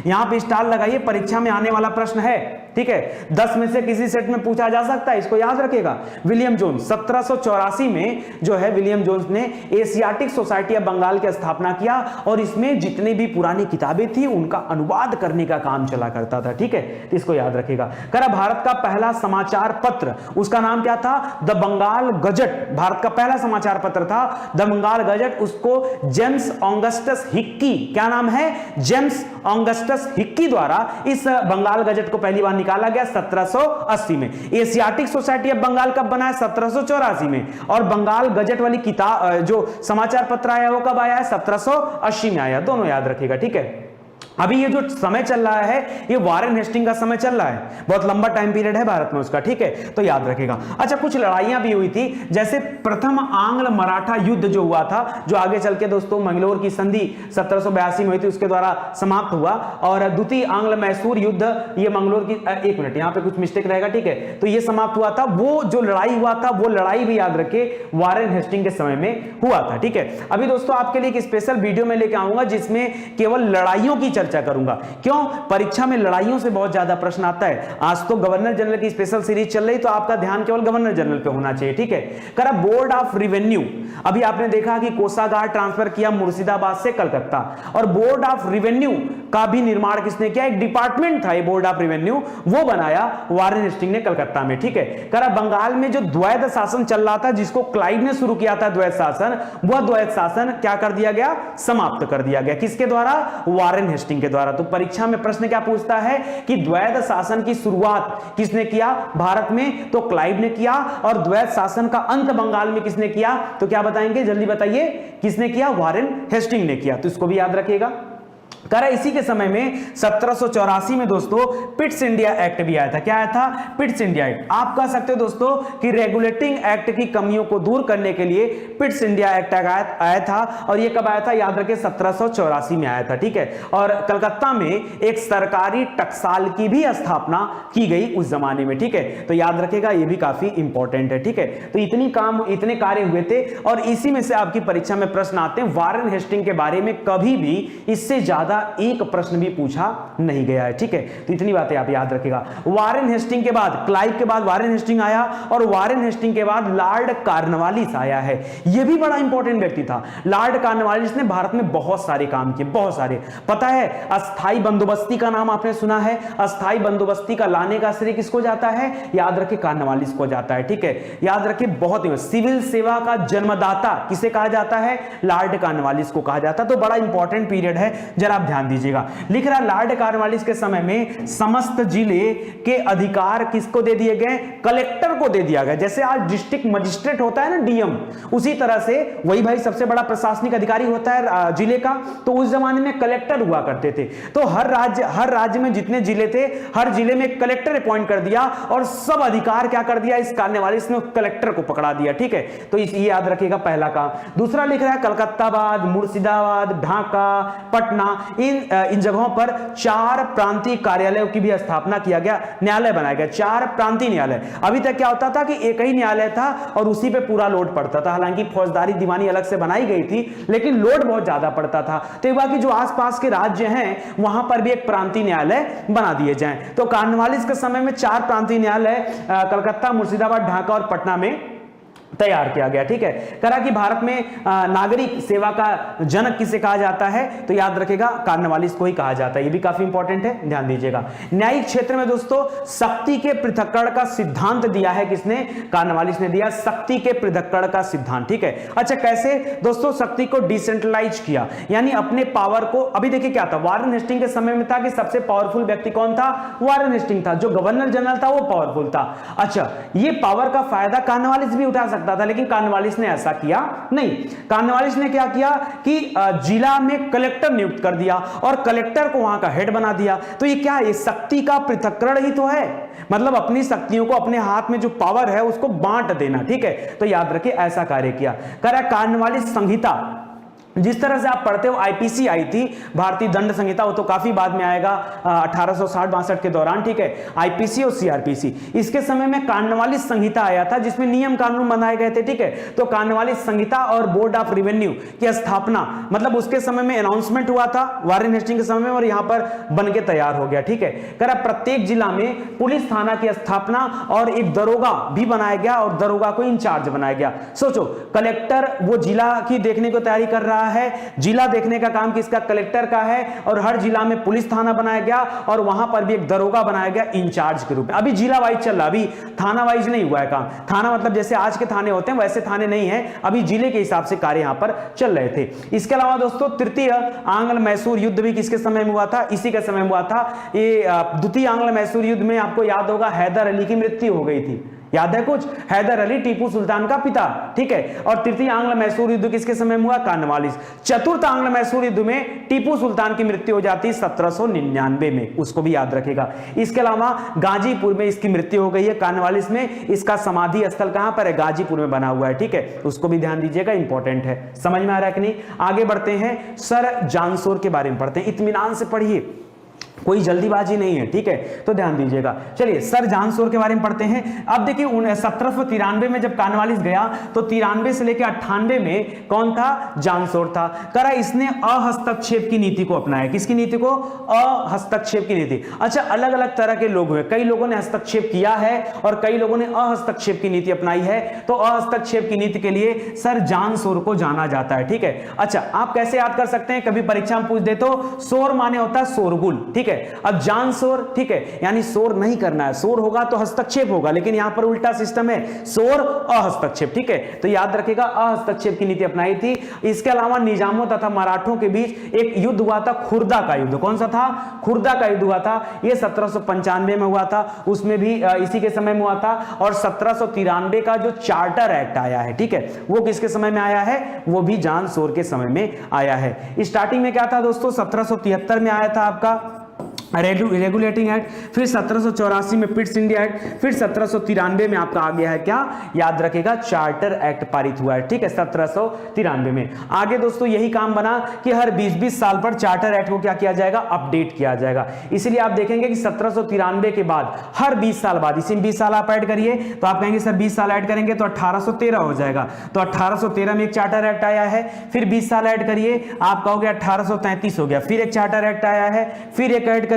यहां पे स्टार लगाइए, परीक्षा में आने वाला प्रश्न है, ठीक है। 10 में से किसी सेट में पूछा जा सकता है, इसको याद रखेगा। विलियम जोन्स 1784 में जो है विलियम जोन्स ने एशियाटिक सोसाइटी ऑफ बंगाल की स्थापना किया और इसमें जितनी भी पुरानी किताबें थी उनका अनुवाद करने का काम चला करता था, ठीक है, तो इसको याद रखेगा। करा भारत का पहला समाचार पत्र, उसका नाम क्या था, द बंगाल गजट। भारत का पहला समाचार पत्र था द बंगाल गजट, उसको जेम्स ऑगस्टस हिक्की, क्या नाम है, जेम्स ऑगस्टस हिक्की द्वारा इस बंगाल गजट को पहली बार निकाला गया 1780 में। एशियाटिक सोसाइटी ऑफ बंगाल कब बना है, 1784 में। और बंगाल गजट वाली किताब जो समाचार पत्र आया वो कब आया है, 1780 में आया। दोनों याद रखिएगा, ठीक है। अभी ये जो समय चल रहा है ये वारेन हेस्टिंग का समय चल रहा है, बहुत लंबा टाइम पीरियड है भारत में उसका, ठीक है, तो याद रखेगा। अच्छा, कुछ लड़ाइयां भी हुई थी, जैसे प्रथम आंग्ल मराठा युद्ध जो हुआ था, जो आगे चल के दोस्तों मंगलोर की संधि 1782 में हुई थी, उसके द्वारा समाप्त हुआ। और द्वितीय आंग्ल मैसूर युद्ध, ये मंगलोर की, एक मिनट यहां पे कुछ मिस्टेक रहेगा, ठीक है, तो ये समाप्त हुआ था। वो जो लड़ाई हुआ था वो लड़ाई भी याद रखे वारेन हेस्टिंग के समय में हुआ था, ठीक है। अभी दोस्तों आपके लिए एक स्पेशल वीडियो में लेके आऊंगा जिसमें केवल लड़ाइयों की चर्चा चर्चा करूंगा। क्यों? परीक्षा में लड़ाइयों से बहुत ज्यादा प्रश्न आता है। आज तो गवर्नर जनरल की स्पेशल सीरीज चल रही, तो आपका ध्यान केवल गवर्नर जनरल पे होना चाहिए, ठीक है। करा बोर्ड ऑफ रिवेन्यू, अभी आपने देखा कि कोषागार ट्रांसफर किया मुर्शिदाबाद से कलकत्ता, और बोर्ड ऑफ रिवेन्यू का भी निर्माण किसने किया? एक डिपार्टमेंट था ये बोर्ड ऑफ रिवेन्यू, वो बनाया वारेन हेस्टिंग ने कलकत्ता में, ठीक है। करा बंगाल में जो द्वैध शासन चल रहा था, जिसको क्लाइव ने शुरू किया था द्वैध शासन, वह द्वैध शासन क्या कर दिया गया? समाप्त कर दिया गया। किसके द्वारा? वारेन हेस्टिंग के द्वारा। तो परीक्षा में प्रश्न क्या पूछता है कि द्वैध शासन की शुरुआत किसने किया भारत में? तो क्लाइव ने किया। और द्वैध शासन का अंत बंगाल में किसने किया? तो क्या बताएंगे? जल्दी बताइए, किसने किया? वारेन हेस्टिंग ने किया। तो इसको भी याद रखिएगा। करा इसी के समय में 1784 में दोस्तों पिट्स इंडिया एक्ट भी आया था। क्या आया था? Pitt's India act. आप कह सकते हो दोस्तों कि रेगुलेटिंग एक्ट की कमियों को दूर करने के लिए पिट्स इंडिया एक्ट आया था। और यह कब आया था? याद रखिए 1784 में आया था, ठीक है। और कलकत्ता में एक सरकारी टकसाल की भी स्थापना की गई उस जमाने में, ठीक है। तो याद रखिएगा, यह भी काफी इंपॉर्टेंट है, ठीक है। तो इतने कार्य हुए थे, और इसी में से आपकी परीक्षा में प्रश्न आते हैं। वारेन हेस्टिंग के बारे में कभी भी इससे ज्यादा एक प्रश्न भी पूछा नहीं गया है, ठीक है। तो इतनी बातें आप याद रखिएगा। वारेन हेस्टिंग के बाद, क्लाइव के बाद वारेन हेस्टिंग आया, और वारेन हेस्टिंग के बाद लॉर्ड कॉर्नवालिस आया है। यह भी बड़ा इंपॉर्टेंट व्यक्ति था। लॉर्ड कॉर्नवालिस ने भारत में बहुत सारे काम किए, बहुत सारे। पता है, अस्थाई बंदोबस्ती का नाम आपने सुना है? अस्थाई बंदोबस्ती का लाने का श्रेय किसको जाता है? याद रखिए, कॉर्नवालिस को जाता है, ठीक है। याद रखिए, बहुत ही सिविल सेवा का जन्मदाता किसे कहा जाता है? लॉर्ड कॉर्नवालिस को कहा जाता है। तो बड़ा इंपॉर्टेंट पीरियड है, जरा आप ध्यान दीजिएगा। लिख रहा लॉर्ड कॉर्नवालिस के समय में समस्त जिले के अधिकार किसको दे दिए गए? कलेक्टर को दे दिया गया। जैसे आज डिस्ट्रिक्ट मजिस्ट्रेट होता है ना, डीएम, उसी तरह से वही भाई सबसे बड़ा प्रशासनिक अधिकारी होता है जिले का। तो उस जमाने में कलेक्टर हुआ करते थे। तो हर राज्य में जितने जिले थे, हर जिले में कलेक्टर अपॉइंट कर दिया, और सब अधिकार क्या कर दिया? इस कॉर्नवालिस ने कलेक्टर को पकड़ा दिया, ठीक है। तो ये याद रखिएगा, पहला काम। दूसरा लिख रहा है कलकत्ताबाद, मुर्शिदाबाद, ढाका, पटना, इन जगहों पर 4 प्रांतीय कार्यालयों की भी स्थापना किया गया, न्यायालय बनाया गया, 4 प्रांतीय न्यायालय। अभी तक क्या होता था कि एक ही न्यायालय था और उसी पे पूरा लोड पड़ता था। हालांकि फौजदारी दीवानी अलग से बनाई गई थी, लेकिन लोड बहुत ज्यादा पड़ता था। तो एक बार की जो आसपास के राज्य हैं, वहां पर भी एक प्रांतीय न्यायालय बना दिए जाएं। तो कॉर्नवालिस के समय में 4 प्रांतीय न्यायालय कलकत्ता, मुर्शिदाबाद, ढाका और पटना में तैयार किया गया, ठीक है। करा कि भारत में नागरिक सेवा का जनक किसे कहा जाता है? तो याद रखिएगा, कॉर्नवालिस को ही कहा जाता है। ये भी काफी इंपॉर्टेंट है, ध्यान दीजिएगा। न्यायिक क्षेत्र में दोस्तों शक्ति के पृथक्करण का सिद्धांत दिया है किसने? कॉर्नवालिस ने दिया, शक्ति के पृथक्करण का सिद्धांत, ठीक है। अच्छा, कैसे दोस्तों शक्ति को डिसेंट्रलाइज किया, यानी अपने पावर को। अभी देखिए क्या था, वारेन हेस्टिंग के समय में था कि सबसे पावरफुल व्यक्ति कौन था? वारेन हेस्टिंग था। जो गवर्नर जनरल था वो पावरफुल था। अच्छा, ये पावर का फायदा कॉर्नवालिस भी उठा सकता था, लेकिन कॉर्नवालिस ने ऐसा किया नहीं। कॉर्नवालिस ने क्या किया कि जिला में कलेक्टर नियुक्त कर दिया, और कलेक्टर को वहां का हेड बना दिया। तो ये क्या है? ये शक्ति का पृथक्करण ही तो है, मतलब अपनी शक्तियों को, अपने हाथ में जो पावर है उसको बांट देना, ठीक है। तो याद रखिए, ऐसा कार्य किया। करा कॉर्नवालिस संहिता, जिस तरह से आप पढ़ते हो, आईपीसी आई थी, भारतीय दंड संहिता, वो तो काफी बाद में आएगा 1860-62 के दौरान, ठीक है। आईपीसी और सीआरपीसी, इसके समय में कॉर्नवालिस संहिता आया था, जिसमें नियम कानून बनाए गए थे, ठीक है। तो कॉर्नवालिस संहिता और बोर्ड ऑफ रेवेन्यू की स्थापना, मतलब उसके समय में अनाउंसमेंट हुआ था वारेन हेस्टिंग के समय में, और यहां पर बन के तैयार हो गया, ठीक है। करा प्रत्येक जिला में पुलिस थाना की स्थापना और एक दरोगा भी बनाया गया, और दरोगा को इंचार्ज बनाया गया। सोचो, कलेक्टर वो जिला की देखने को तैयारी कर रहा है, जिला देखने का काम किसका? कलेक्टर का है, और हर जिला में पुलिस थाना बनाया गया, और वहां पर भी एक दरोगा बनाया गया इंचार्ज के रूप में। अभी जिला वाइज चल रहा, अभी थाना वाइज नहीं हुआ है काम। थाना मतलब जैसे आज के थाने होते हैं वैसे थाने नहीं है, अभी जिले के हिसाब से कार्य यहां पर चल रहे थे। इसके अलावा दोस्तों तृतीय आंग्ल मैसूर युद्ध भी किसके समय में हुआ था? इसी के समय में हुआ था। ये द्वितीय आंग्ल मैसूर युद्ध में आपको याद होगा हैदर अली की मृत्यु हो गई थी, याद है कुछ? हैदर अली टीपू सुल्तान का पिता, ठीक है। और तृतीय आंग्ल मैसूर युद्ध किसके समय में हुआ? कॉर्नवालिस। चतुर्थ आंग्ल मैसूर युद्ध में टीपू सुल्तान की मृत्यु हो जाती 1799 में, उसको भी याद रखेगा। इसके अलावा गाजीपुर में इसकी मृत्यु हो गई है कॉर्नवालिस में। इसका समाधि स्थल कहां पर है? गाजीपुर में बना हुआ है, ठीक है। उसको भी ध्यान दीजिएगा, इंपॉर्टेंट है। समझ में आ रहा है कि नहीं? आगे बढ़ते हैं, सर जॉनसोर के बारे में पढ़ते हैं। इत्मीनान से पढ़िए, कोई जल्दीबाजी नहीं है, ठीक है, तो ध्यान दीजिएगा। चलिए सर जॉन सोर के बारे में पढ़ते हैं। अब देखिए 1793 में जब कॉर्नवालिस गया तो 93 से लेकर 98 में कौन था? जॉन सोर था। करा इसने अहस्तक्षेप की नीति को अपनाया। किसकी नीति को? अहस्तक्षेप की नीति। अच्छा, अलग अलग तरह के लोग हुए, कई लोगों ने हस्तक्षेप किया है और कई लोगों ने अहस्तक्षेप की नीति अपनाई है। तो अहस्तक्षेप की नीति के लिए सर जॉन सोर को जाना जाता है, ठीक है। अच्छा, आप कैसे याद कर सकते हैं? कभी परीक्षा में पूछ दे तो सोर माने होता है शोरगुल, ठीक है। अब जॉन सोर, ठीक है, यानी शोर नहीं करना है, शोर होगा तो हस्तक्षेप होगा, लेकिन यहां पर उल्टा सिस्टम है, शोर अहस्तक्षेप, ठीक है। तो याद रखेगा अहस्तक्षेप की नीति अपनाई थी। इसके अलावा निजामों तथा मराठों के बीच एक युद्ध हुआ था, खुर्दा का युद्ध। कौन सा था? खुर्दा का युद्ध हुआ था। यह 1795 में हुआ था, उसमें भी इसी के समय में हुआ था। और 1793 का जो चार्टर एक्ट आया है, ठीक है, वो किसके समय में आया है? वो भी जॉन सोर के समय में आया है। स्टार्टिंग में क्या था दोस्तों? 1773 में आया था आपका रेगुलेटिंग एक्ट, फिर 1784 में पिट्स इंडिया एक्ट, फिर 1793 में आपका आ गया है क्या? याद रखेगा चार्टर एक्ट पारित हुआ है, ठीक है, 1793 में। आगे दोस्तों यही काम बना कि हर 20-20 साल पर चार्टर एक्ट को क्या किया जाएगा? अपडेट किया जाएगा। इसलिए आप देखेंगे कि 1793 के बाद हर 20 साल बाद, इसी 20 साल आप ऐड करिए तो आप कहेंगे सर 20 साल ऐड करेंगे तो 1813 हो जाएगा। तो 1813 में एक चार्टर एक्ट आया है, फिर 20 साल ऐड करिए आप कहोगे 1833 हो गया, फिर एक चार्टर एक्ट आया है, फिर एक ऐड करिए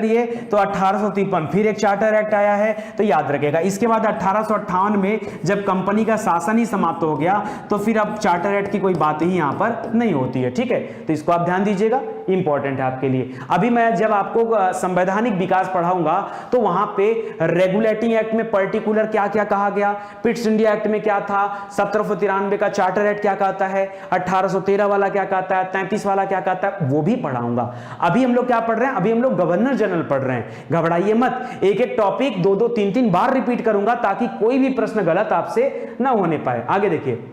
तो 1853, फिर एक चार्टर एक्ट आया है। तो याद रखेगा इसके बाद 1858 में जब कंपनी का शासन ही समाप्त हो गया तो फिर अब चार्टर एक्ट की कोई बात ही यहां पर नहीं होती है, ठीक है। तो इसको आप ध्यान दीजिएगा, इंपॉर्टेंट है आपके लिए। अभी मैं जब आपको संवैधानिक विकास पढ़ाऊंगा तो वहां पे रेगुलेटिंग एक्ट में पर्टिकुलर क्या क्या कहा गया, पिट्स इंडिया एक्ट में क्या था, 1793 का चार्टर एक्ट क्या कहता है, 1813 वाला क्या कहता है, 33 वाला क्या कहता है, वो भी पढ़ाऊंगा। अभी हम लोग क्या पढ़ रहे हैं? अभी हम लोग गवर्नर जनरल पढ़ रहे हैं। घबराइए मत, एक एक टॉपिक 2-2, 3-3 बार रिपीट करूंगा ताकि कोई भी प्रश्न गलत आपसे ना होने पाए। आगे देखिए,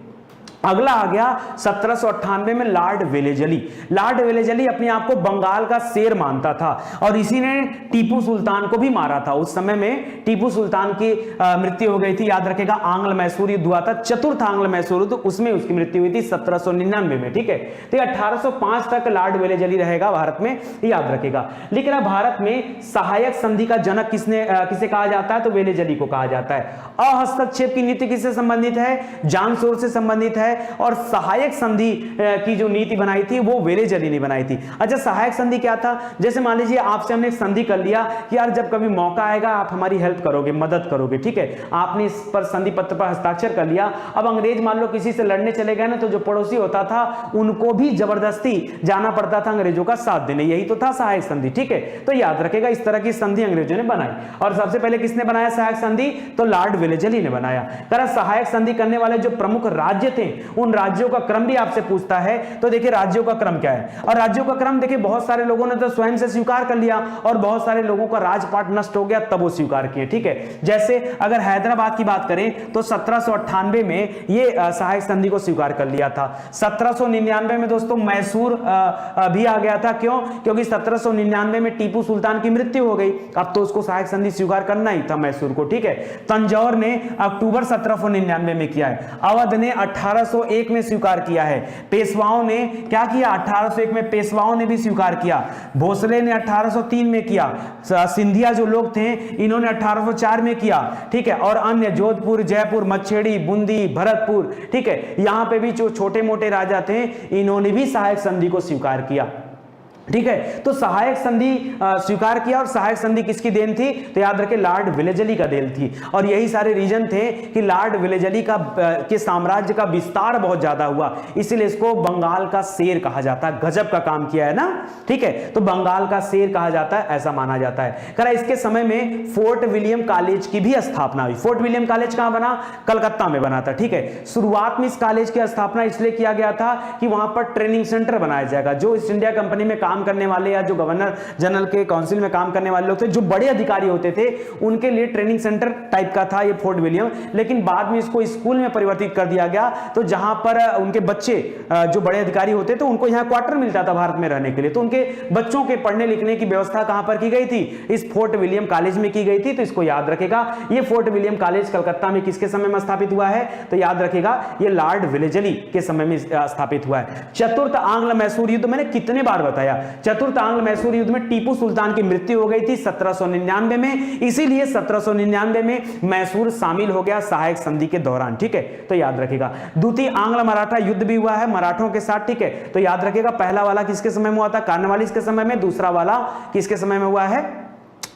अगला आ गया 1798 में लॉर्ड वेलेजली। लॉर्ड वेलेजली अपने आप को बंगाल का शेर मानता था और इसी ने टीपू सुल्तान को भी मारा था। उस समय में टीपू सुल्तान की मृत्यु हो गई थी। याद रखेगा आंग्ल मैसूर युद्ध हुआ था, चतुर्थ आंग्ल मैसूर युद्ध, उसमें उसकी मृत्यु हुई थी 1799 में, ठीक है। तो 1805 तक लॉर्ड वेलेजली रहेगा भारत में, याद रखेगा। लेकिन भारत में सहायक संधि का जनक किसे कहा जाता है? तो वेलेजली को कहा जाता है। अहस्तक्षेप की नीति किससे संबंधित है? जॉन सोर से संबंधित है। और सहायक संधि की जो नीति बनाई थी वो वेलेजली ने बनाई थी। अच्छा, सहायक संधि क्या था? जैसे मान लीजिए आपसे हमने एक संधि कर लिया कि यार जब कभी मौका आएगा आप हमारी हेल्प करोगे, मदद करोगे, ठीक है। आपने इस पर संधि पत्र पर हस्ताक्षर कर लिया। अब अंग्रेज मान लो किसी से लड़ने चले गए ना, तो जो पड़ोसी होता था उनको भी जबरदस्ती जाना पड़ता था अंग्रेजों का साथ देने, यही तो था सहायक संधि, ठीक है। तो याद रखेगा इस तरह की संधि अंग्रेजों ने बनाई। और सबसे पहले किसने बनाया सहायक संधि? तो लॉर्ड वेलेजली ने बनाया। सहायक संधि करने वाले जो प्रमुख राज्य थे उन राज्यों का क्रम भी आपसे पूछता है। तो देखिए राज्यों का क्रम क्या है, और राज्यों का क्रम देखिए बहुत सारे लोगों ने तो स्वयं से स्वीकार कर लिया और बहुत सारे लोगों का राजपाट नष्ट हो गया तब वो स्वीकार किए, ठीक है। जैसे अगर हैदराबाद की बात करें तो 1798 में ये सहायक संधि को स्वीकार कर लिया था। 1799 में दोस्तों मैसूर भी आ गया था। क्यों? क्योंकि 1799 में टीपू सुल्तान की मृत्यु हो गई, अब तो उसको सहायक संधि स्वीकार करना ही था मैसूर को, ठीक है। तंजौर ने अक्टूबर 1799 में किया है। अवध ने 1801 में स्वीकार किया है। पेशवाओं ने क्या किया? 1801 में पेशवाओं ने भी स्वीकार किया। भोसले ने 1803 में किया। सिंधिया जो लोग थे इन्होंने 1804 में किया, ठीक है। और अन्य जोधपुर, जयपुर, मच्छेड़ी, बूंदी, भरतपुर, ठीक है, यहां पे भी जो छोटे मोटे राजा थे इन्होंने भी सहायक संधि को स्वीकार किया, ठीक है। तो सहायक संधि स्वीकार किया। और सहायक संधि किसकी देन थी? तो याद रखें लॉर्ड वेलेजली का देन थी। और यही सारे रीजन थे कि लॉर्ड वेलेजली का के साम्राज्य का विस्तार बहुत ज्यादा हुआ, इसीलिए इसको बंगाल का शेर कहा जाता है। गजब का काम किया है ना, ठीक है। तो बंगाल का शेर कहा जाता है, ऐसा माना जाता है। करा इसके समय में फोर्ट विलियम कॉलेज की भी स्थापना हुई। फोर्ट विलियम कॉलेज कहां बना? कलकत्ता में बना था, ठीक है। शुरुआत में इस कॉलेज की स्थापना इसलिए किया गया था कि वहां पर ट्रेनिंग सेंटर बनाया जाएगा। जो ईस्ट इंडिया कंपनी में काम करने वाले या जो गवर्नर जनरल के काउंसिल में काम करने वाले लोग थे, जो बड़े अधिकारी होते थे, उनके लिए ट्रेनिंग सेंटर टाइप का था ये फोर्ट विलियम। लेकिन बाद में इसको स्कूल में परिवर्तित कर दिया गया। तो जहां पर उनके बच्चे जो बड़े अधिकारी होते थे उनको यहां क्वार्टर मिलता था भारत में रहने के लिए, तो उनके बच्चों के पढ़ने लिखने की व्यवस्था कहां पर की गई थी? इस फोर्ट विलियम कॉलेज में की गई थी। तो इसको याद रखेगा। ये फोर्ट विलियम कॉलेज कलकत्ता में किसके समय में स्थापित हुआ है? तो याद रखेगा ये लॉर्ड वेलेजली के समय में स्थापित हुआ है। चतुर्थ आंग्ल मैसूर युद्ध मैंने कितने बार बताया, चतुर्थ आंग्ल मैसूर युद्ध में टीपू सुल्तान की मृत्यु हो गई थी 1799 में, इसीलिए 1799 में मैसूर शामिल हो गया सहायक संधि के दौरान। ठीक है, तो याद रखिएगा। द्वितीय आंग्ल मराठा युद्ध भी हुआ है मराठों के साथ। ठीक है, तो याद रखिएगा पहला वाला किसके समय में हुआ था? कॉर्नवालिस के समय में। दूसरा वाला किसके समय में हुआ है?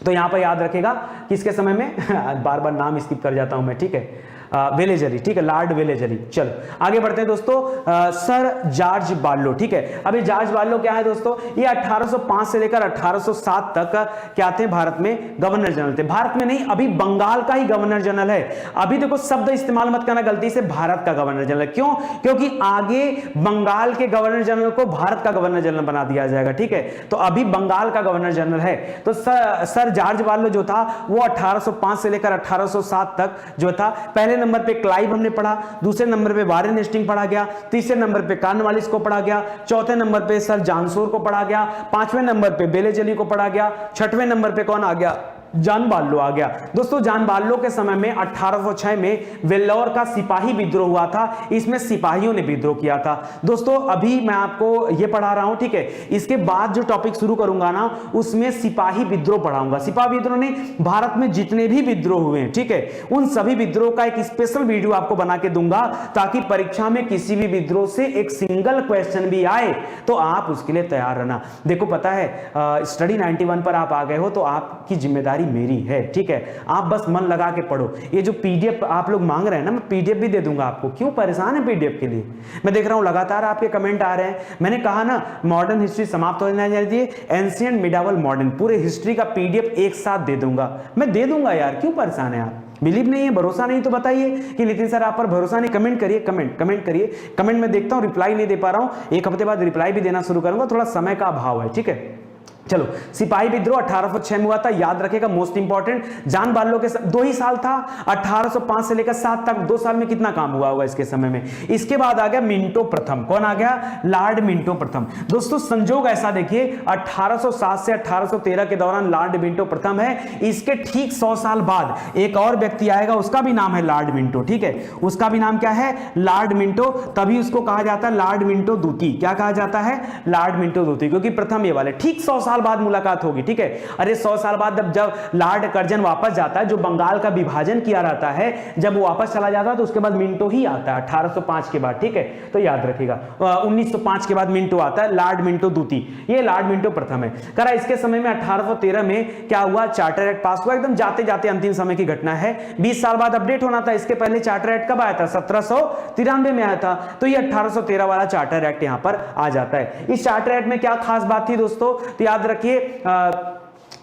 तो यहां पर याद रखेगा किसके समय में बार बार नाम स्किप कर जाता हूं मैं। ठीक है, वेलेजरी। ठीक है, लॉर्ड वेलेजरी। चलो आगे बढ़ते हैं दोस्तों। Sir George Barlow. ठीक है, अभी जॉर्ज बार्लो क्या है दोस्तों? ये 1805 से लेकर 1807 तक क्या थे? भारत में गवर्नर जनरल थे। भारत में नहीं, अभी बंगाल का ही गवर्नर जनरल है। अभी देखो शब्द इस्तेमाल मत करना गलती से, भारत का गवर्नर जनरल। क्यों? क्योंकि आगे बंगाल के गवर्नर जनरल को भारत का गवर्नर जनरल बना दिया जाएगा। ठीक है, तो अभी बंगाल का गवर्नर जनरल है। तो सर जॉर्ज बार्लो जो था वो 1805 से लेकर 1807 तक जो था, पहले नंबर पे क्लाइव हमने पढ़ा, दूसरे नंबर पे वारेन हेस्टिंग पढ़ा गया, तीसरे नंबर पे कॉर्नवालिस को पढ़ा गया, चौथे नंबर पे सर जॉनसोर को पढ़ा गया, पांचवें नंबर पे वेलेजरी को पढ़ा गया, छठवें नंबर पे कौन आ गया? जॉन बार्लो आ गया। दोस्तों जॉन बार्लो के समय में 1806 में वेल्लोर का सिपाही विद्रोह हुआ था। इसमें सिपाहियों ने विद्रोह किया था। दोस्तों अभी मैं आपको यह पढ़ा रहा हूं। ठीक है, इसके बाद जो टॉपिक शुरू करूंगा ना उसमें सिपाही विद्रोह पढ़ाऊंगा। सिपाही विद्रोह ने भारत में जितने भी विद्रोह हुए हैं, ठीक है, उन सभी विद्रोह का एक स्पेशल वीडियो आपको बना के दूंगा, ताकि परीक्षा में किसी भी विद्रोह से एक सिंगल क्वेश्चन भी आए तो आप उसके लिए तैयार रहना। देखो पता है स्टडी 91 पर आप आ गए हो तो आपकी जिम्मेदारी मेरी है। ठीक है, आप बस मन लगा के पढ़ो। ये जो पीडीएफ आप लोग मांग रहे हैं ना, मैं पीडीएफ भी दे दूंगा आपको। क्यों परेशान है पीडीएफ के लिए? मैं देख रहा हूं लगातार आपके कमेंट आ रहे हैं। मैंने कहा ना मॉडर्न हिस्ट्री समाप्त होने जा रही है, एंशिएंट मिडावल मॉडर्न पूरे हिस्ट्री का पीडीएफ एक साथ दे दूंगा। मैं दे दूंगा यार, क्यों परेशान है आप? बिलीव नहीं है, भरोसा नहीं तो बताइए कि नितिन सर आप पर भरोसा नहीं। कमेंट करिए, कमेंट करिए। कमेंट में देखता हूं, रिप्लाई नहीं दे पा रहा हूं। एक हफ्ते बाद रिप्लाई भी देना शुरू करूंगा, थोड़ा समय का अभाव है। ठीक है, चलो सिपाही विद्रोह 1806 में हुआ था, याद रखेगा मोस्ट इंपॉर्टेंट। जॉन बार्लो के 2 ही साल था, 1805 से लेकर 7 तक, 2 साल में कितना काम हुआ होगा इसके समय में। इसके बाद आ गया मिंटो प्रथम। कौन आ गया? लॉर्ड मिंटो प्रथम। दोस्तों संजोग ऐसा देखिए 1807 से 1813 के दौरान लॉर्ड मिंटो प्रथम है। इसके ठीक 100 साल बाद एक और व्यक्ति आएगा, उसका भी नाम है लॉर्ड मिंटो। ठीक है, उसका भी नाम क्या है? Lord Minto. तभी उसको कहा जाता है लॉर्ड मिंटो द्वितीय। क्या कहा जाता है? लॉर्ड मिंटो द्वितीय, क्योंकि प्रथम ये वाले। ठीक 100 साल बाद मुलाकात होगी। ठीक है, अरे 100 साल बाद जब लॉर्ड कर्जन वापस जाता है, जो बंगाल का विभाजन किया रहता है, जब वो वापस चला जाता है तो उसके बाद मिंटो ही आता है 1805 के बाद। ठीक है, तो याद रखिएगा 1905 के बाद मिंटो आता है, लॉर्ड मिंटो द्वितीय। ये लॉर्ड मिंटो प्रथम है। करा इसके समय में 1813 में क्या हुआ? चार्टर एक्ट पास हुआ। एकदम जाते जाते अंतिम समय की घटना है। 20 साल बाद अपडेट होना था। इसके पहले चार्टर एक्ट कब आया था? 1793 में आया था। तो ये 1813 वाला चार्टर एक्ट यहां पर आ जाता है। इस चार्टर एक्ट में क्या खास बात थी दोस्तों? तो याद रखिए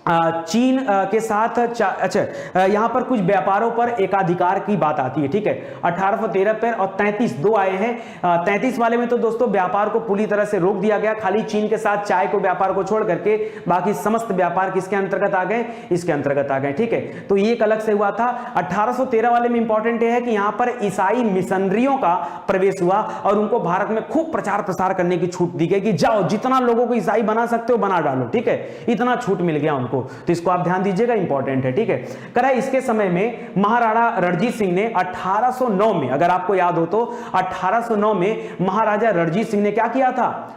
चीन के साथ अच्छा यहां पर कुछ व्यापारों पर एकाधिकार की बात आती है। ठीक है, 1813 पर और 33 दो आए हैं। 33 वाले में तो दोस्तों व्यापार को पूरी तरह से रोक दिया गया, खाली चीन के साथ चाय को व्यापार को छोड़ करके बाकी समस्त व्यापार किसके अंतर्गत आ गए? इसके अंतर्गत आ गए। ठीक है, तो ये एक अलग से हुआ था। 1813 वाले में इंपॉर्टेंट है कि यहां पर ईसाई मिशनरियों का प्रवेश हुआ और उनको भारत में खूब प्रचार प्रसार करने की छूट दी गई कि जाओ जितना लोगों को ईसाई बना सकते हो बना डालो। ठीक है, इतना छूट मिल गया उनको, तो इसको आप ध्यान दीजिएगा, इंपॉर्टेंट है। ठीक है, करा इसके समय में महाराणा रणजीत सिंह ने 1809 में, अगर आपको याद हो तो 1809 में महाराजा रणजीत सिंह ने क्या किया था?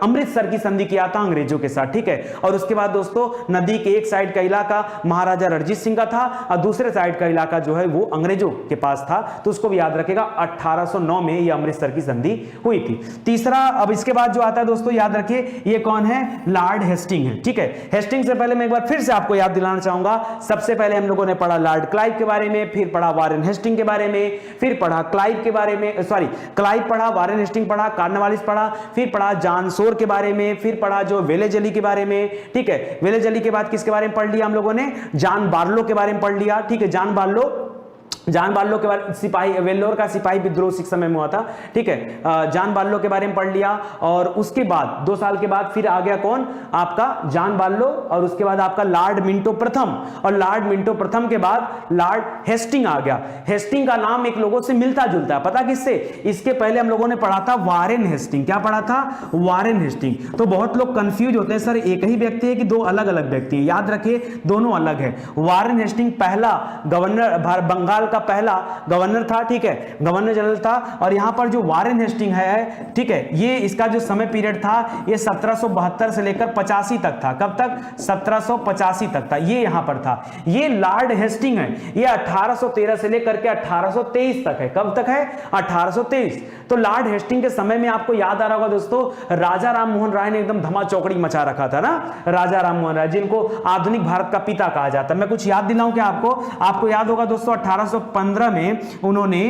अमृतसर की संधि किया था अंग्रेजों के साथ। ठीक है, और उसके बाद दोस्तों नदी के एक साइड का इलाका महाराजा रणजीत सिंह का था और दूसरे साइड का इलाका जो है वो अंग्रेजों के पास था। तो उसको भी याद रखेगा, 1809 में ये अमृतसर की संधि हुई थी। तीसरा, अब इसके बाद जो आता है दोस्तों याद रखिए, ये कौन है? लॉर्ड हेस्टिंग है। ठीक है, हेस्टिंग से पहले मैं एक बार फिर से आपको याद दिलाना चाहूंगा। सबसे पहले हम लोगों ने पढ़ा लॉर्ड क्लाइव के बारे में, फिर पढ़ा वारेन हेस्टिंग के बारे में, फिर पढ़ा क्लाइव के बारे में, क्लाइव पढ़ा, वारेन हेस्टिंग पढ़ा, कॉर्नवालिस पढ़ा, फिर पढ़ा जॉनसोर के बारे में, फिर पढ़ा जो वेलेजली के बारे में। ठीक है, वेलेजली के बाद किसके बारे में पढ़ लिया हम लोगों ने? जॉन बार्लो के बारे में पढ़ लिया। ठीक है, जॉन बार्लो के बारे, सिपाही वेल्लोर का सिपाही विद्रोह उसी समय में हुआ था। ठीक है, जॉन बार्लो के बारे में पढ़ लिया और उसके बाद 2 साल के बाद फिर आ गया कौन? आपका जॉन बार्लो और उसके बाद आपका लॉर्ड मिंटो प्रथम, और लॉर्ड मिंटो प्रथम के बाद लॉर्ड हेस्टिंग आ गया। हेस्टिंग का नाम एक लोगों से मिलता जुलता है, पता किससे? इसके पहले हम लोगों ने पढ़ा था वारेन हेस्टिंग। क्या पढ़ा था? Warren Hastings. तो बहुत लोग कंफ्यूज होते हैं, सर एक ही व्यक्ति है कि 2 अलग अलग व्यक्ति है? याद रखिए दोनों अलग है। वारेन हेस्टिंग पहला गवर्नर, बंगाल का का पहला गवर्नर था, ठीक है, गवर्नर जनरल था। और यहां पर जो वारेन हेस्टिंग है, ठीक है, ये इसका जो समय पीरियड था ये 1772 से लेकर 85 तक था। कब तक? 1785 तक था, ये यहां पर था। ये लॉर्ड हेस्टिंग है, ये 1813 से लेकर के 1823 तक है। कब तक है? 1823। तो लॉर्ड हेस्टिंग के समय में आपको याद आ रहा होगा दोस्तों, राजा राम मोहन राय ने एकदम धमा चौकड़ी मचा रखा था ना, राजा राम मोहन राय, जिनको आधुनिक भारत का पिता कहा जाता है। मैं कुछ याद दिलाऊं क्या आपको याद होगा दोस्तों, 1815 में उन्होंने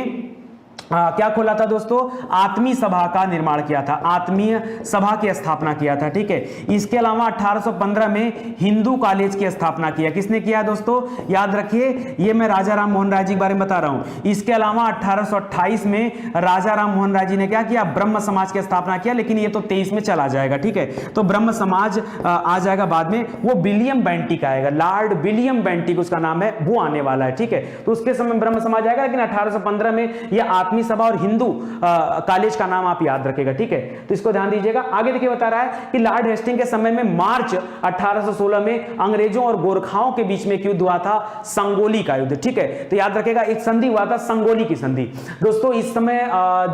क्या खोला था दोस्तों? आत्मीय सभा का निर्माण किया था, आत्मीय सभा की स्थापना किया था, ठीक है। इसके अलावा 1815 में हिंदू कॉलेज की स्थापना किया। किसने किया दोस्तों? याद रखिए, ये मैं राजा राम मोहन राय जी के बारे में बता रहा हूं। इसके अलावा 1828 में राजा राम मोहन राय जी ने क्या किया? ब्रह्म समाज की स्थापना किया, लेकिन ये तो 23 में चला जाएगा, ठीक है। तो ब्रह्म समाज आ जाएगा बाद में, वो विलियम बेंटिक आएगा, लॉर्ड विलियम बेंटिक उसका नाम है, वो आने वाला है, ठीक है। तो उसके समय ब्रह्म समाज आएगा, लेकिन 1815 में यह आत्मीय सभा और हिंदू कॉलेज का नाम आप याद रखेगा, ठीक है। तो इसको ध्यान दीजिएगा। आगे देखिए बता रहा है कि लॉर्ड हेस्टिंग के समय में मार्च 1816 में अंग्रेजों और गोरखाओं के बीच में एक युद्ध हुआ था, संगोली का युद्ध, ठीक है। तो याद रखेगा, एक संधि हुआ था, संगोली की संधि। दोस्तों इस समय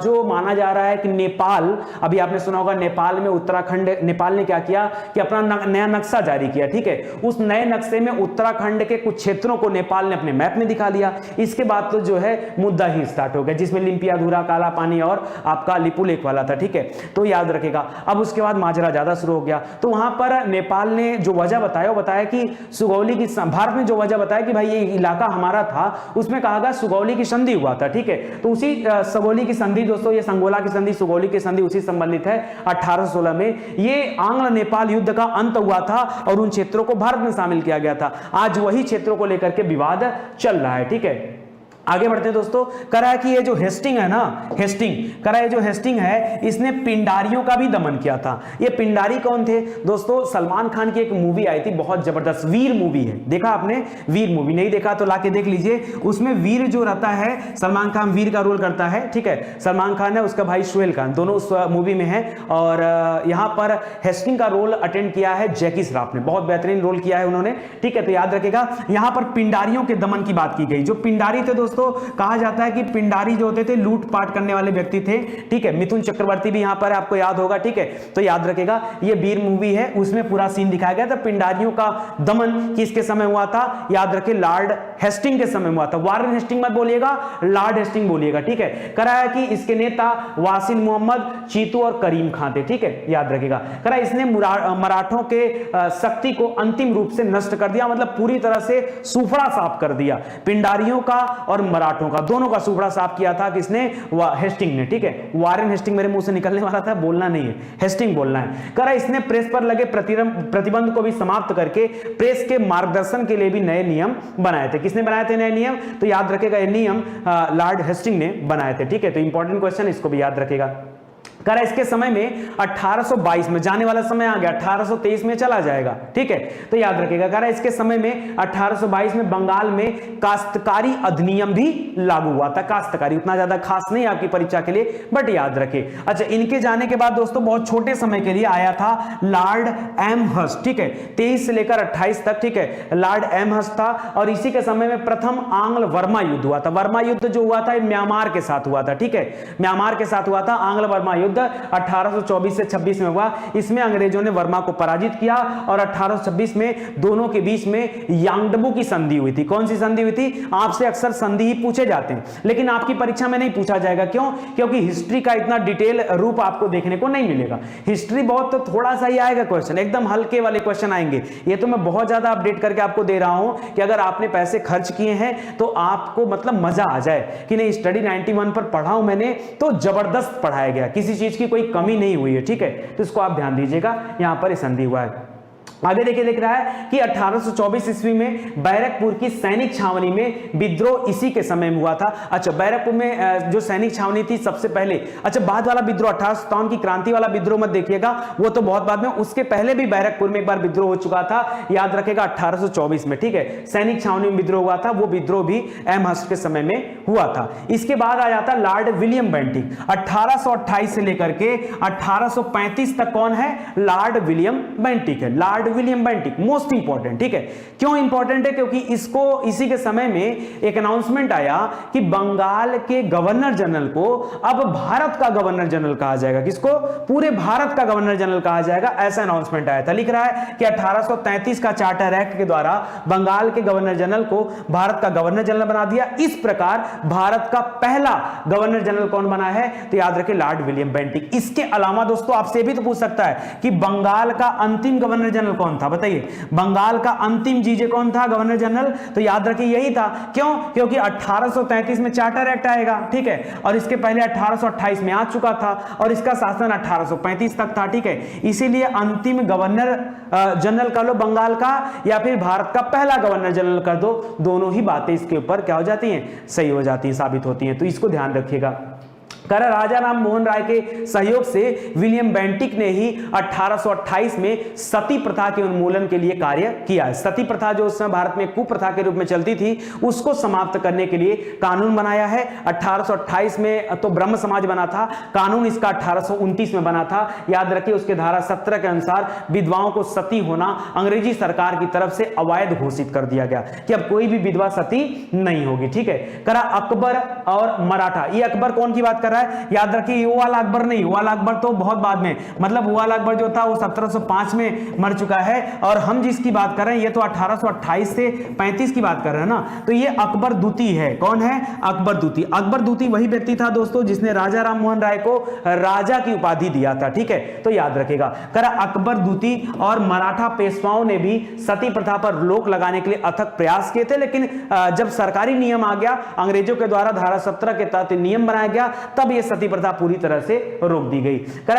जो माना जा रहा है कि नेपाल, अभी आपने सुना होगा नेपाल में उत्तराखंड, नेपाल ने क्या किया कि अपना नया नक्शा जारी किया, ठीक है। उस नए नक्शे में उत्तराखंड के कुछ क्षेत्रों को नेपाल ने अपने मैप में दिखा लिया। इसके बाद तो जो है मुद्दा ही स्टार्ट हो गया, जिसमें लिम्पिया, धूरा, काला पानी और आपका लिपू लेक वाला था, ठीक है। तो याद रखेगा। अब उसके बाद माजरा ज्यादा शुरू हो गया। तो वहां पर नेपाल ने जो वजह बताया, वो बताया कि सुगौली की, भारत ने जो वजह बताया कि भाई ये इलाका हमारा था, उसमें कहा गया सुगौली की संधि हुआ था, ठीक है। तो उसी सुगौली की संधि दोस्तों, ये संगोला की संधि, सुगौली की संधि उसी संबंधित है। 1816 में ये आंग्ल नेपाल युद्ध का अंत हुआ था और उन क्षेत्रों को भारत में शामिल किया गया था। आज वही क्षेत्रों को लेकर के विवाद चल रहा है, ठीक है। आगे बढ़ते हैं दोस्तों। करा है कि ये जो हेस्टिंग है ना, हेस्टिंग है, इसने पिंडारियों का भी दमन किया था। ये पिंडारी कौन थे दोस्तों? सलमान खान की एक मूवी आई थी, बहुत जबरदस्त, वीर मूवी है। देखा आपने वीर मूवी? नहीं देखा तो लाके देख लीजिए। उसमें वीर जो रहता है, सलमान खान वीर का रोल करता है, ठीक है। सलमान खान है, उसका भाई सोहेल खान, दोनों उस मूवी में है। और यहां पर हेस्टिंग का रोल अटेंड किया है जैकी श्रॉफ ने, बहुत बेहतरीन रोल किया है उन्होंने, ठीक है। तो याद रखेगा, यहां पर पिंडारियों के दमन की बात की गई। जो पिंडारी थे दोस्तों, कहा जाता है कि पिंडारी जो होते थे लूटपाट करने वाले व्यक्ति थे, ठीक है। मिथुन चक्रवर्ती भी यहां पर आपको याद होगा, ठीक है। तो याद रखेगा, ये वीर मूवी है, उसमें पूरा सीन दिखाया गया था। पिंडारियों का दमन किसके समय हुआ था? याद रखिए, लॉर्ड हेस्टिंग के समय हुआ था। वारेन हेस्टिंग मत बोलिएगा, लॉर्ड हेस्टिंग बोलिएगा, ठीक है। कराया कि इसके नेता वासिल मोहम्मद, चीतू और करीम खान थे, ठीक है, याद रखेगा। करा इसने मराठों के शक्ति को अंतिम रूप से नष्ट कर दिया, मतलब पूरी तरह से सूफड़ा साफ कर दिया। पिंडारियों का और मराठों का, दोनों का सूफड़ा साफ किया था किसने? हेस्टिंग ने, ठीक है। वारेन हेस्टिंग मेरे मुंह से निकलने वाला था, बोलना नहीं है, हेस्टिंग बोलना है। करा इसने प्रेस पर लगे प्रतिबंध को भी समाप्त करके प्रेस के मार्गदर्शन के लिए भी नए नियम बनाए थे। किसने बनाए थे नए नियम? तो याद रखेगा, ये नियम लॉर्ड हेस्टिंग ने बनाए थे, ठीक है। तो इंपॉर्टेंट क्वेश्चन, इसको भी याद रखेगा। करा इसके समय में 1822 में, जाने वाला समय आ गया, 1823 में चला जाएगा, ठीक है। तो याद रखेगा, करा इसके समय में 1822 में बंगाल में काश्तकारी अधिनियम भी लागू हुआ था। काश्तकारी उतना ज्यादा खास नहीं आपकी परीक्षा के लिए, बट याद रखे। अच्छा, इनके जाने के बाद दोस्तों बहुत छोटे समय के लिए आया था लॉर्ड एमहर्स्ट, ठीक है। 23 से लेकर 28 तक, ठीक है, लॉर्ड एमहर्स्ट था। और इसी के समय में प्रथम आंग्ल वर्मा युद्ध हुआ था। वर्मा युद्ध जो हुआ था म्यांमार के साथ हुआ था, ठीक है, म्यांमार के साथ हुआ था आंग्ल वर्मा युद्ध। 1824 से 26 में हुआ। इसमें अंग्रेजों ने वर्मा को पराजित किया और 1826 में दोनों के बीच में यांगडबू की संधि हुई थी। कौन सी संधि हुई थी? आपसे अक्सर संधि ही पूछे जाते हैं, लेकिन आपकी परीक्षा में नहीं पूछा जाएगा। क्यों? क्योंकि हिस्ट्री का इतना डिटेल रूप आपको देखने को नहीं मिलेगा। हिस्ट्री बहुत तो थोड़ा सा ही आएगा क्वेश्चन, एकदम हल्के वाले क्वेश्चन आएंगे। ये तो मैं बहुत ज्यादा अपडेट करके आपको दे रहा हूं कि अगर आपने पैसे खर्च किए हैं तो आपको मतलब मजा आ जाए कि नहीं, स्टडी 91 पर पढ़ा हूं मैंने, तो जबरदस्त पढ़ाया गया, किसी चीज की कोई कमी नहीं हुई है, ठीक है। तो इसको आप ध्यान दीजिएगा, यहां पर संधि हुआ है। आगे देखिए, दिख रहा है कि 1824 ईस्वी में बैरकपुर की सैनिक छावनी में विद्रोह इसी के समय में हुआ था। अच्छा, बैरकपुर में जो सैनिक छावनी थी सबसे पहले, अच्छा बाद वाला विद्रोह 1857 की क्रांति वाला विद्रोह मत देखिएगा, वो तो बहुत बाद में, उसके पहले भी बैरकपुर में एक बार विद्रोह हो चुका था, याद रखेगा 1824 में, ठीक है। सैनिक छावनी में विद्रोह हुआ था, वो विद्रोह भी एमहर्स्ट के समय में हुआ था। इसके बाद आ जाता लॉर्ड विलियम बेंटिक। 1828 से लेकर के 1835 तक कौन है? लॉर्ड विलियम बेंटिक है। Lord Lord William Bentinck, most important, ठीक है। क्यों इंपॉर्टेंट है? क्योंकि इसको इसी के समय में एक अनाउंसमेंट आया कि बंगाल के गवर्नर जनरल को अब भारत का गवर्नर जनरल कहा जाएगा। किसको? पूरे भारत का गवर्नर जनरल कहा जाएगा, ऐसा अनाउंसमेंट आया था। लिख रहा है कि 1833 का चार्टर एक्ट के द्वारा बंगाल के गवर्नर जनरल को भारत का गवर्नर जनरल बना दिया। इस प्रकार भारत का पहला गवर्नर जनरल कौन बना है? तो याद रखिए लॉर्ड विलियम बेंटिक। इसके अलावा दोस्तों आपसे भी तो पूछ सकता है कि बंगाल का अंतिम गवर्नर जनरल कौन था? बताइए, बंगाल का अंतिम जीजे कौन था गवर्नर जनरल? तो याद रखिए यही था। क्यों? क्योंकि 1833 में चार्टर एक्ट आएगा, ठीक है, और इसके पहले 1828 में आ चुका था और इसका शासन 1835 तक था, ठीक है। इसीलिए अंतिम गवर्नर जनरल कर लो बंगाल का या फिर भारत का पहला गवर्नर जनरल कर दो, दोनों ही बातें इसके ऊपर क्या हो जाती हैं? सही हो जाती हैं, साबित होती हैं। तो इसको ध्यान रखिएगा। राजा राम मोहन राय के सहयोग से विलियम बेंटिक ने ही 1828 में सती प्रथा के उन्मूलन के लिए कार्य किया। सती प्रथा जो उस समय भारत में कुप्रथा के रूप में चलती थी, उसको समाप्त करने के लिए कानून बनाया है। 1828 में तो ब्रह्म समाज बना था, कानून इसका 1829 में बना था। याद रखिए उसके धारा 17 के अनुसार विधवाओं को सती होना अंग्रेजी सरकार की तरफ से अवैध घोषित कर दिया गया कि अब कोई भी विधवा सती नहीं होगी, ठीक है। अकबर और मराठा, ये अकबर कौन की बात कर रहा है? याद रखिए वो वाला अकबर नहीं, वो वाला अकबर तो बहुत बाद में, मतलब वो वाला अकबर जो था वो 1705 में मर चुका है और हम जिसकी बात कर रहे हैं ये तो 1828 से 35 की बात कर रहे हैं ना। तो ये अकबर दूती है। कौन है? अकबर दूती। अकबर दूती वही व्यक्ति था दोस्तों जिसने राजा राम मोहन राय को राजा की उपाधि दिया था, ठीक है, तो याद रखिएगा। अकबर दूती और मराठा पेशवाओं ने भी सती प्रथा पर रोक लगाने के लिए अथक प्रयास किए थे, लेकिन जब सरकारी नियम आ गया, अंग्रेजों के द्वारा धारा 17 के तहत नियम बनाया गया, तब यह सती प्रथा पूरी तरह से रोक दी गई।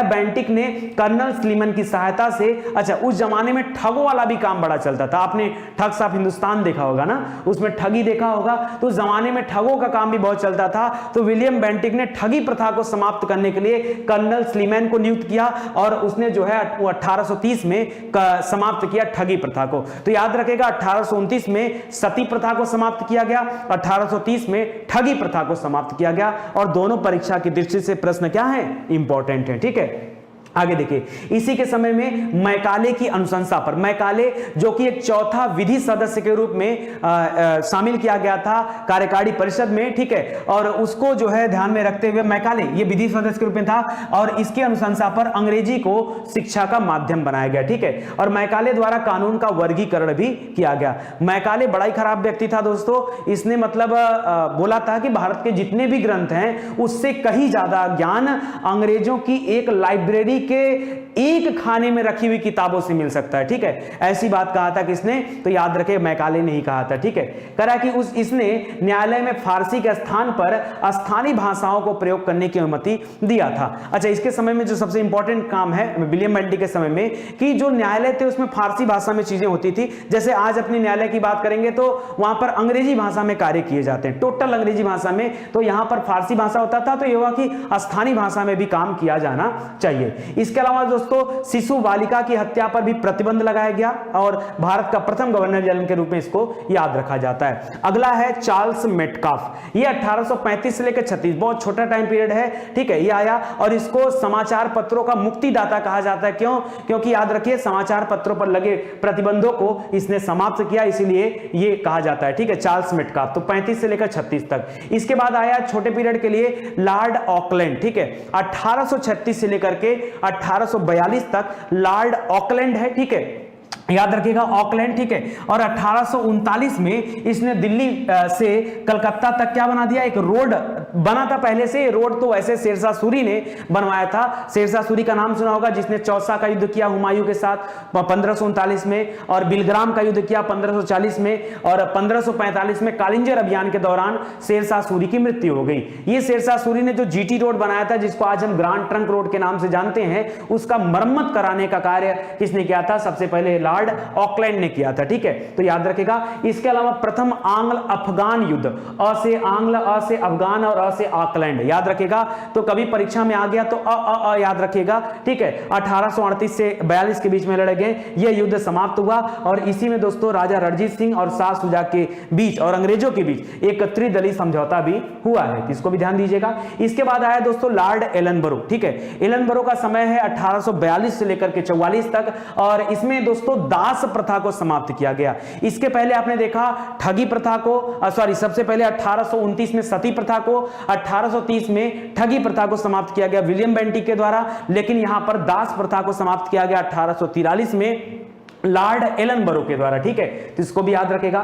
बेंटिक ने कर्नल स्लीमन की सहायता से, अच्छा उस जमाने में ठगों वाला भी काम बड़ा चलता था, आपने ठग्स ऑफ हिंदुस्तान देखा होगा ना, उसमें ठगी देखा होगा, तो उस जमाने में ठगों का काम भी बहुत चलता था। तो विलियम बेंटिक ने ठगी प्रथा को समाप्त करने के लिए कर्नल स्लीमन को नियुक्त किया और उसने जो है वो 1830 में समाप्त किया ठगी प्रथा को। तो याद रखेगा 1829 में सती प्रथा को समाप्त किया गया, 1830 में ठगी प्रथा को समाप्त किया गया और दोनों परीक्षा की दृष्टि से प्रश्न क्या है? इंपॉर्टेंट है, ठीक है। आगे देखिए, इसी के समय में मैकाले की अनुशंसा पर, मैकाले जो कि एक चौथा विधि सदस्य के रूप में शामिल किया गया था कार्यकारी परिषद में, ठीक है, और उसको जो है ध्यान में रखते हुए मैकाले ये विधि सदस्य के रूप में था और इसकी अनुशंसा पर अंग्रेजी को शिक्षा का माध्यम बनाया गया, ठीक है, और मैकाले द्वारा कानून का वर्गीकरण भी किया गया। मैकाले बड़ा ही खराब व्यक्ति था दोस्तों, इसने मतलब बोला था कि भारत के जितने भी ग्रंथ हैं उससे कहीं ज्यादा ज्ञान अंग्रेजों की एक लाइब्रेरी के एक खाने में रखी हुई किताबों से मिल सकता है, ठीक है, ऐसी बात कहा था किसने? तो याद रखे मैकाले ने ही कहा था, ठीक है। कहा कि इसने न्यायालय में फारसी के स्थान पर स्थानीय भाषाओं को प्रयोग करने की अनुमति दिया था। अच्छा, इसके समय में जो सबसे इंपॉर्टेंट काम है विलियम बेंटिक के समय में कि जो न्यायालय थे उसमें फारसी भाषा में चीजें होती थी। जैसे आज अपनी न्यायालय की बात करेंगे तो वहां पर अंग्रेजी भाषा में कार्य किए जाते हैं, टोटल अंग्रेजी भाषा में, तो यहां पर फारसी भाषा होता था, तो यह हुआ कि स्थानीय भाषा में भी काम किया जाना चाहिए। इसके अलावा दोस्तों शिशु बालिका की हत्या पर भी प्रतिबंध लगाया गया और भारत का प्रथम गवर्नर जनरल के रूप में इसको याद रखा जाता है। अगला है चार्ल्स मेटकाफ, ये 1835 से लेकर 36, बहुत छोटा टाइम पीरियड है, ठीक है, ये आया और इसको समाचार पत्रों का मुक्तिदाता कहा जाता है। क्यों? क्योंकि याद रखिए समाचार पत्रों पर लगे प्रतिबंधों को इसने समाप्त किया, इसीलिए ये कहा जाता है, ठीक है, चार्ल्स मेटकाफ। तो 35 से लेकर 36 तक। इसके बाद आया छोटे पीरियड के लिए लॉर्ड ऑकलैंड, ठीक है, 1836 से लेकर के 1842 तक लॉर्ड ऑकलैंड है, ठीक है, याद रखिएगा ऑकलैंड, ठीक है, और 1839 में इसने दिल्ली से कलकत्ता तक क्या बना दिया? एक रोड बना था पहले से, रोड तो ऐसे शेरशाह सूरी ने बनवाया था। शेरशाह सूरी का नाम सुना होगा, जिसने चौसा का युद्ध किया हुमायूं के साथ 1539 में और बिलग्राम का युद्ध किया 1540 में और 1545 में कालिंजर अभियान के दौरान शेरशाह सूरी की मृत्यु हो गई। ये शेरशाह सूरी ने जो जीटी रोड बनाया था, जिसको आज हम ग्रांड ट्रंक रोड के नाम से जानते हैं, उसका मरम्मत कराने का कार्य किसने किया था? सबसे पहले लॉर्ड ऑकलैंड ने किया था, ठीक है, तो याद रखेगा। इसके अलावा प्रथम आंग्ल अफगान युद्ध, अ से आंग्ल, अ से अफगान और अ से ऑकलैंड, याद रखेगा। तो कभी परीक्षा में आ गया तो अ याद रखेगा, ठीक है। 1838 से 42 के बीच में लड़े गए, यह युद्ध समाप्त हुआ और इसी में दोस्तों राजा रणजीत सिंह और शाह शुजा के बीच और अंग्रेजों के बीच एक त्रिदलीय समझौता भी हुआ है, इसको भी ध्यान दीजिएगा। इसके बाद आया दोस्तों लॉर्ड एलनबरो, ठीक है। एलनबरो का समय है 1842 से लेकर के 44 तक और इसमें दोस्तों दास प्रथा को समाप्त किया गया। इसके पहले आपने देखा ठगी प्रथा को, सबसे पहले 1829 में सती प्रथा को, 1830 में ठगी प्रथा को समाप्त किया गया विलियम बेंटिक के द्वारा, लेकिन यहां पर दास प्रथा को समाप्त किया गया 1843 में लॉर्ड एलनबरो के द्वारा, ठीक है। तो इसको भी याद रखेगा।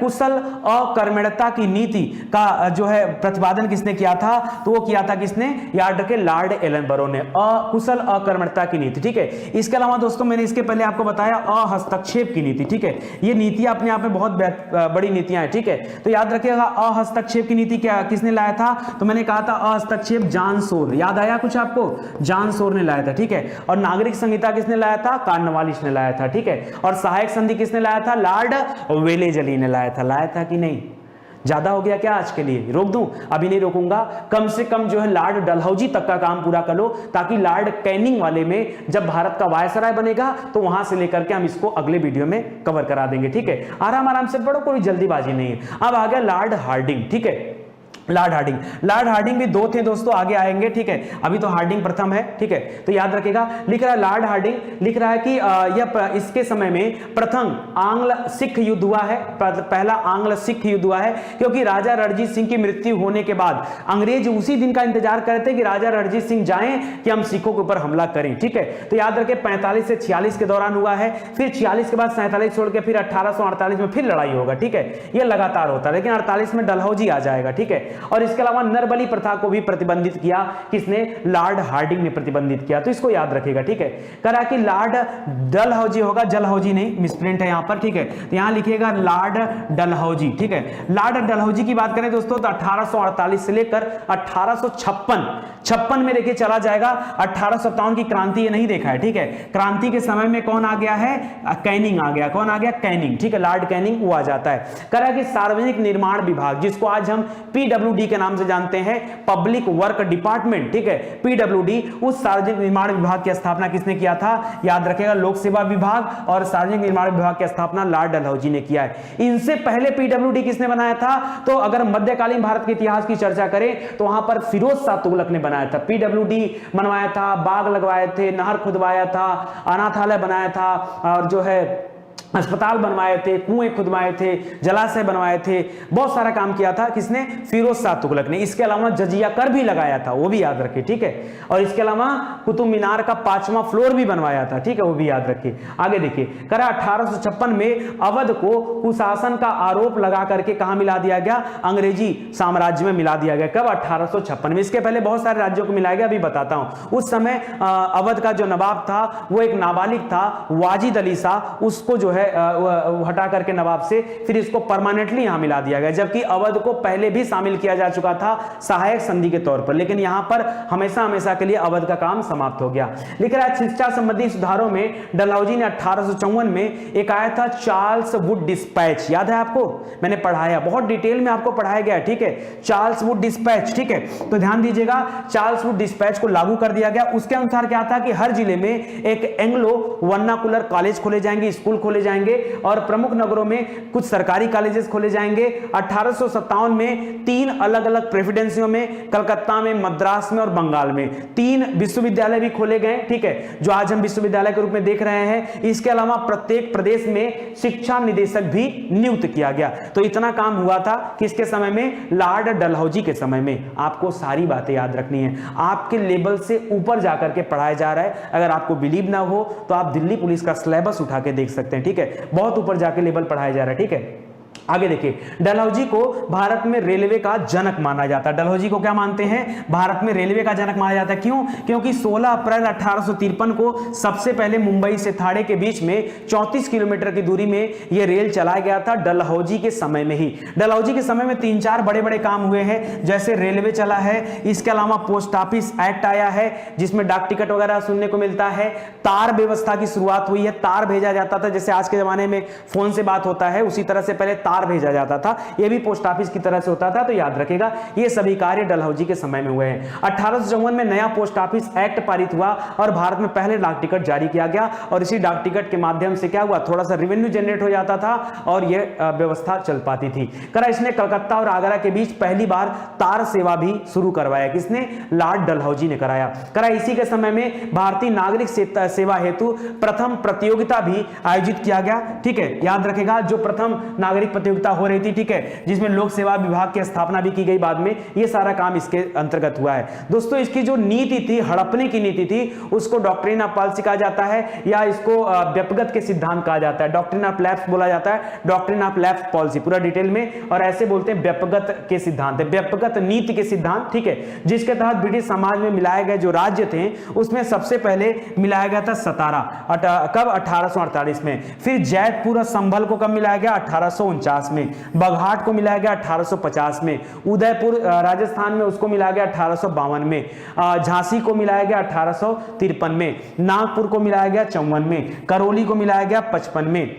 कुशल अकर्मण्यता की नीति का जो है प्रतिपादन किसने किया था, तो वो किया था किसने, याद रखे, लॉर्ड एलनबरो ने, अकुशल अकर्मण्यता की नीति, ठीक है। इसके अलावा दोस्तों मैंने इसके पहले आपको बताया अहस्तक्षेप की नीति, ठीक है। ये नीति अपने आप में बहुत बड़ी नीतियां हैं, ठीक है। तो याद रखिएगा अहस्तक्षेप की नीति क्या किसने लाया था, तो मैंने कहा था अहस्तक्षेप जॉन सोर, याद आया कुछ आपको, जॉन सोर ने लाया था, ठीक है। और नागरिक संहिता किसने लाया था, कॉर्नवालिस ने लाया था, ठीक है। और सहायक संधि किसने लाया था, लॉर्ड वेलेजली ने लाया था। लाया था कि नहीं, ज्यादा हो गया क्या आज के लिए, रोक दूं, अभी नहीं रोकूंगा। कम से कम जो है लॉर्ड डलहौजी तक का काम पूरा कर लो, ताकि लॉर्ड कैनिंग वाले में जब भारत का वायसराय बनेगा तो वहां से लेकर के हम इसको अगले वीडियो में कवर करा देंगे, ठीक है। आराम आराम से पढ़ो, कोई जल्दीबाजी नहीं है। अब आ गया लॉर्ड हार्डिंग, ठीक है। लॉर्ड हार्डिंग भी दो थे दोस्तों, आगे आएंगे, ठीक है। अभी तो हार्डिंग प्रथम है, ठीक है। तो याद रखेगा, लिख रहा है लॉर्ड हार्डिंग, लिख रहा है कि यह इसके समय में प्रथम आंग्ल सिख युद्ध हुआ है, पहला आंग्ल सिख युद्ध हुआ है, क्योंकि राजा रणजीत सिंह की मृत्यु होने के बाद अंग्रेज उसी दिन का इंतजार करते कि राजा रणजीत सिंह जाएं कि हम सिखों के ऊपर हमला करें, ठीक है। तो याद रखें 45 से 46 के दौरान हुआ है, फिर 46 के बाद 47 छोड़ के फिर 1848 में फिर लड़ाई होगा, ठीक है। यह लगातार होता है, लेकिन 48 में डलहौजी आ जाएगा, ठीक है। और इसके अलावा नरबली प्रथा को भी प्रतिबंधित किया, किसने, लॉर्ड हार्डिंग ने प्रतिबंधित किया। तो इसको याद रखेगा, ठीक है। करा कि लॉर्ड डलहौजी होगा, जलहौजी नहीं, मिसप्रिंट है यहां पर, ठीक है। तो यहां लिखिएगा लॉर्ड डलहौजी, ठीक है। लॉर्ड डलहौजी की बात करें दोस्तों तो 1848 से लेकर 1856 में देखिए चला जाएगा। 1857 की क्रांति ये नहीं देखा है, ठीक है। क्रांति के समय में कौन आ गया है, कैनिंग आ गया, कौन आ गया, कैनिंग, ठीक है। लॉर्ड कैनिंग वो आ जाता है। करा कि सार्वजनिक निर्माण विभाग, जिसको आज हम पीडब्ल्यूडी के नाम से जानते हैं, पब्लिक वर्क डिपार्टमेंट, ठीक है, पीडब्ल्यूडी, उस सार्वजनिक निर्माण विभाग की स्थापना किसने किया था, याद रखेगा, लोक सेवा विभाग और सार्वजनिक निर्माण विभाग की स्थापना लॉर्ड डलहौजी ने किया है। इनसे पहले पीडब्ल्यूडी किसने बनाया था, तो अगर मध्यकालीन भारत के इतिहास की चर्चा करें तो वहां पर फिरोज शाह तुगलक ने बनाया था, पीडब्ल्यूडी बनवाया था, बाग लगवाए थे, नहर खुदवाया था, अनाथालय बनाया था, और जो है अस्पताल बनवाए थे, कुएं खुदवाए थे, जलाशय बनवाए थे, बहुत सारा काम किया था, किसने, फिरोज शाह तुगलक ने। इसके अलावा जजिया कर भी लगाया था, वो भी याद रखिए, ठीक है। और इसके अलावा कुतुब मीनार का 5वां फ्लोर भी बनवाया था, ठीक है, वो भी याद रखिए। आगे देखिए, करा 1856 में अवध को कुशासन का आरोप लगा करके कहां मिला दिया गया, अंग्रेजी साम्राज्य में मिला दिया गया। कब, 1856 में। इसके पहले बहुत सारे राज्यों को मिलाया गया, अभी बताता हूं। उस समय अवध का जो नवाब था वो एक नाबालिग था, वाजिद अली शाह, उसको जो है हटा करके नवाब से फिर इसको परमानेंटली यहां मिला दिया गया, जबकि अवध को पहले भी शामिल किया जा चुका था सहायक संधि के तौर पर, लेकिन यहां पर हमेशा हमेशा के लिए अवध का काम समाप्त हो गया। लिख रहा है शिक्षा संबंधी सुधारों में डलहौजी ने 1854 में एक आया था चार्ल्स वुड डिस्पैच, याद है आपको, मैंने पढ़ाया, बहुत डिटेल में आपको पढ़ाया गया, ठीक है, चार्ल्स वुड डिस्पैच, ठीक है। तो ध्यान दीजिएगा, चार्ल्स वुड डिस्पैच को लागू कर दिया गया। उसके अनुसार क्या था कि हर जिले में एक एंग्लो वर्नाकुलर कॉलेज खोले जाएंगे, स्कूल खोले जाएंगे, और प्रमुख नगरों में कुछ सरकारी कॉलेजेस खोले जाएंगे। 1857 में 3 अलग अलग प्रेसिडेंसियों में, कलकत्ता में, मद्रास में और बंगाल में 3 विश्वविद्यालय भी खोले गए, ठीक है, जो आज हम विश्वविद्यालय के रूप में देख रहे हैं। इसके अलावा प्रत्येक प्रदेश में शिक्षा निदेशक भी नियुक्त किया गया। तो इतना काम हुआ था किसके समय में, लॉर्ड डलहौजी के समय में। आपको सारी बातें याद रखनी है, आपके लेवल से ऊपर जाकर के पढ़ाया जा रहा है। अगर आपको बिलीव ना हो तो आप दिल्ली पुलिस का सिलेबस उठा के देख सकते हैं, ठीक है, बहुत ऊपर जाके लेवल पढ़ाया जा रहा है, ठीक है। आगे देखिए, डलहौजी को भारत में रेलवे का जनक माना जाता है। डलहौजी को क्या मानते हैं, भारत में रेलवे का जनक माना जाता है। क्यों, क्योंकि 16 अप्रैल 1853 को सबसे पहले मुंबई से थाड़े के बीच में 34 किलोमीटर की दूरी में यह रेल चलाया गया था, डलहौजी के समय में ही। डलहौजी के समय में 3-4 बड़े बड़े काम हुए हैं, जैसे रेलवे चला है, इसके अलावा पोस्ट ऑफिस एक्ट आया है जिसमें डाक टिकट वगैरह सुनने को मिलता है, तार व्यवस्था की शुरुआत हुई है, तार भेजा जाता था, जैसे आज के जमाने में फोन से बात होता है, उसी तरह से पहले तार भेजा जाता था, यह भी पोस्ट ऑफिस की तरह से होता था। तो याद रखेगा ये सभी कार्य डलहौजी के समय में हुए हैं। 1854 में नया पोस्ट ऑफिस एक्ट पारित हुआ और भारत में पहले डाक टिकट जारी किया गया और इसी डाक टिकट के माध्यम से क्या हुआ, थोड़ा सा रेवेन्यू जनरेट हो जाता था और यह व्यवस्था चल पाती थी। करा इसने कलकत्ता और आगरा के बीच पहली बार तार सेवा भी शुरू करवाया। किसने? लॉर्ड डलहौजी ने कराया। करा इसी के समय में भारतीय नागरिक सेवा हेतु प्रथम प्रतियोगिता भी आयोजित किया गया। ठीक है, याद रखेगा जो प्रथम नागरिक प्रतियोगिता हो रही थी, ठीक है, जिसमें लोक सेवा विभाग की स्थापना भी की गई बाद में, यह सारा काम इसके अंतर्गत हुआ है। दोस्तों इसकी जो नीति थी, हड़पने की नीति थी, उसको डॉक्ट्रिन ऑफ पॉलिसी कहा जाता है या इसको व्यपगत के सिद्धांत कहा जाता है। डॉक्ट्रिन ऑफ लैप्स बोला जाता है, डॉक्ट्रिन ऑफ लैप्स पॉलिसी पूरा डिटेल में, और ऐसे बोलते हैं व्यपगत के सिद्धांत, व्यपगत नीति के सिद्धांत। ठीक है, जिसके तहत ब्रिटिश समाज में मिलाए गए जो राज्य थे उसमें सबसे पहले मिलाया गया था सतारा, कब? 1848 में। फिर जैतपुर और संभल को कब मिलाया गया? 1849 में। बघाट को मिलाया गया 1850 में। उदयपुर राजस्थान में उसको मिलाया गया 1852 में। झांसी को मिलाया गया 1853 में। नागपुर को मिलाया गया 54 में। करौली को मिलाया गया 55 में।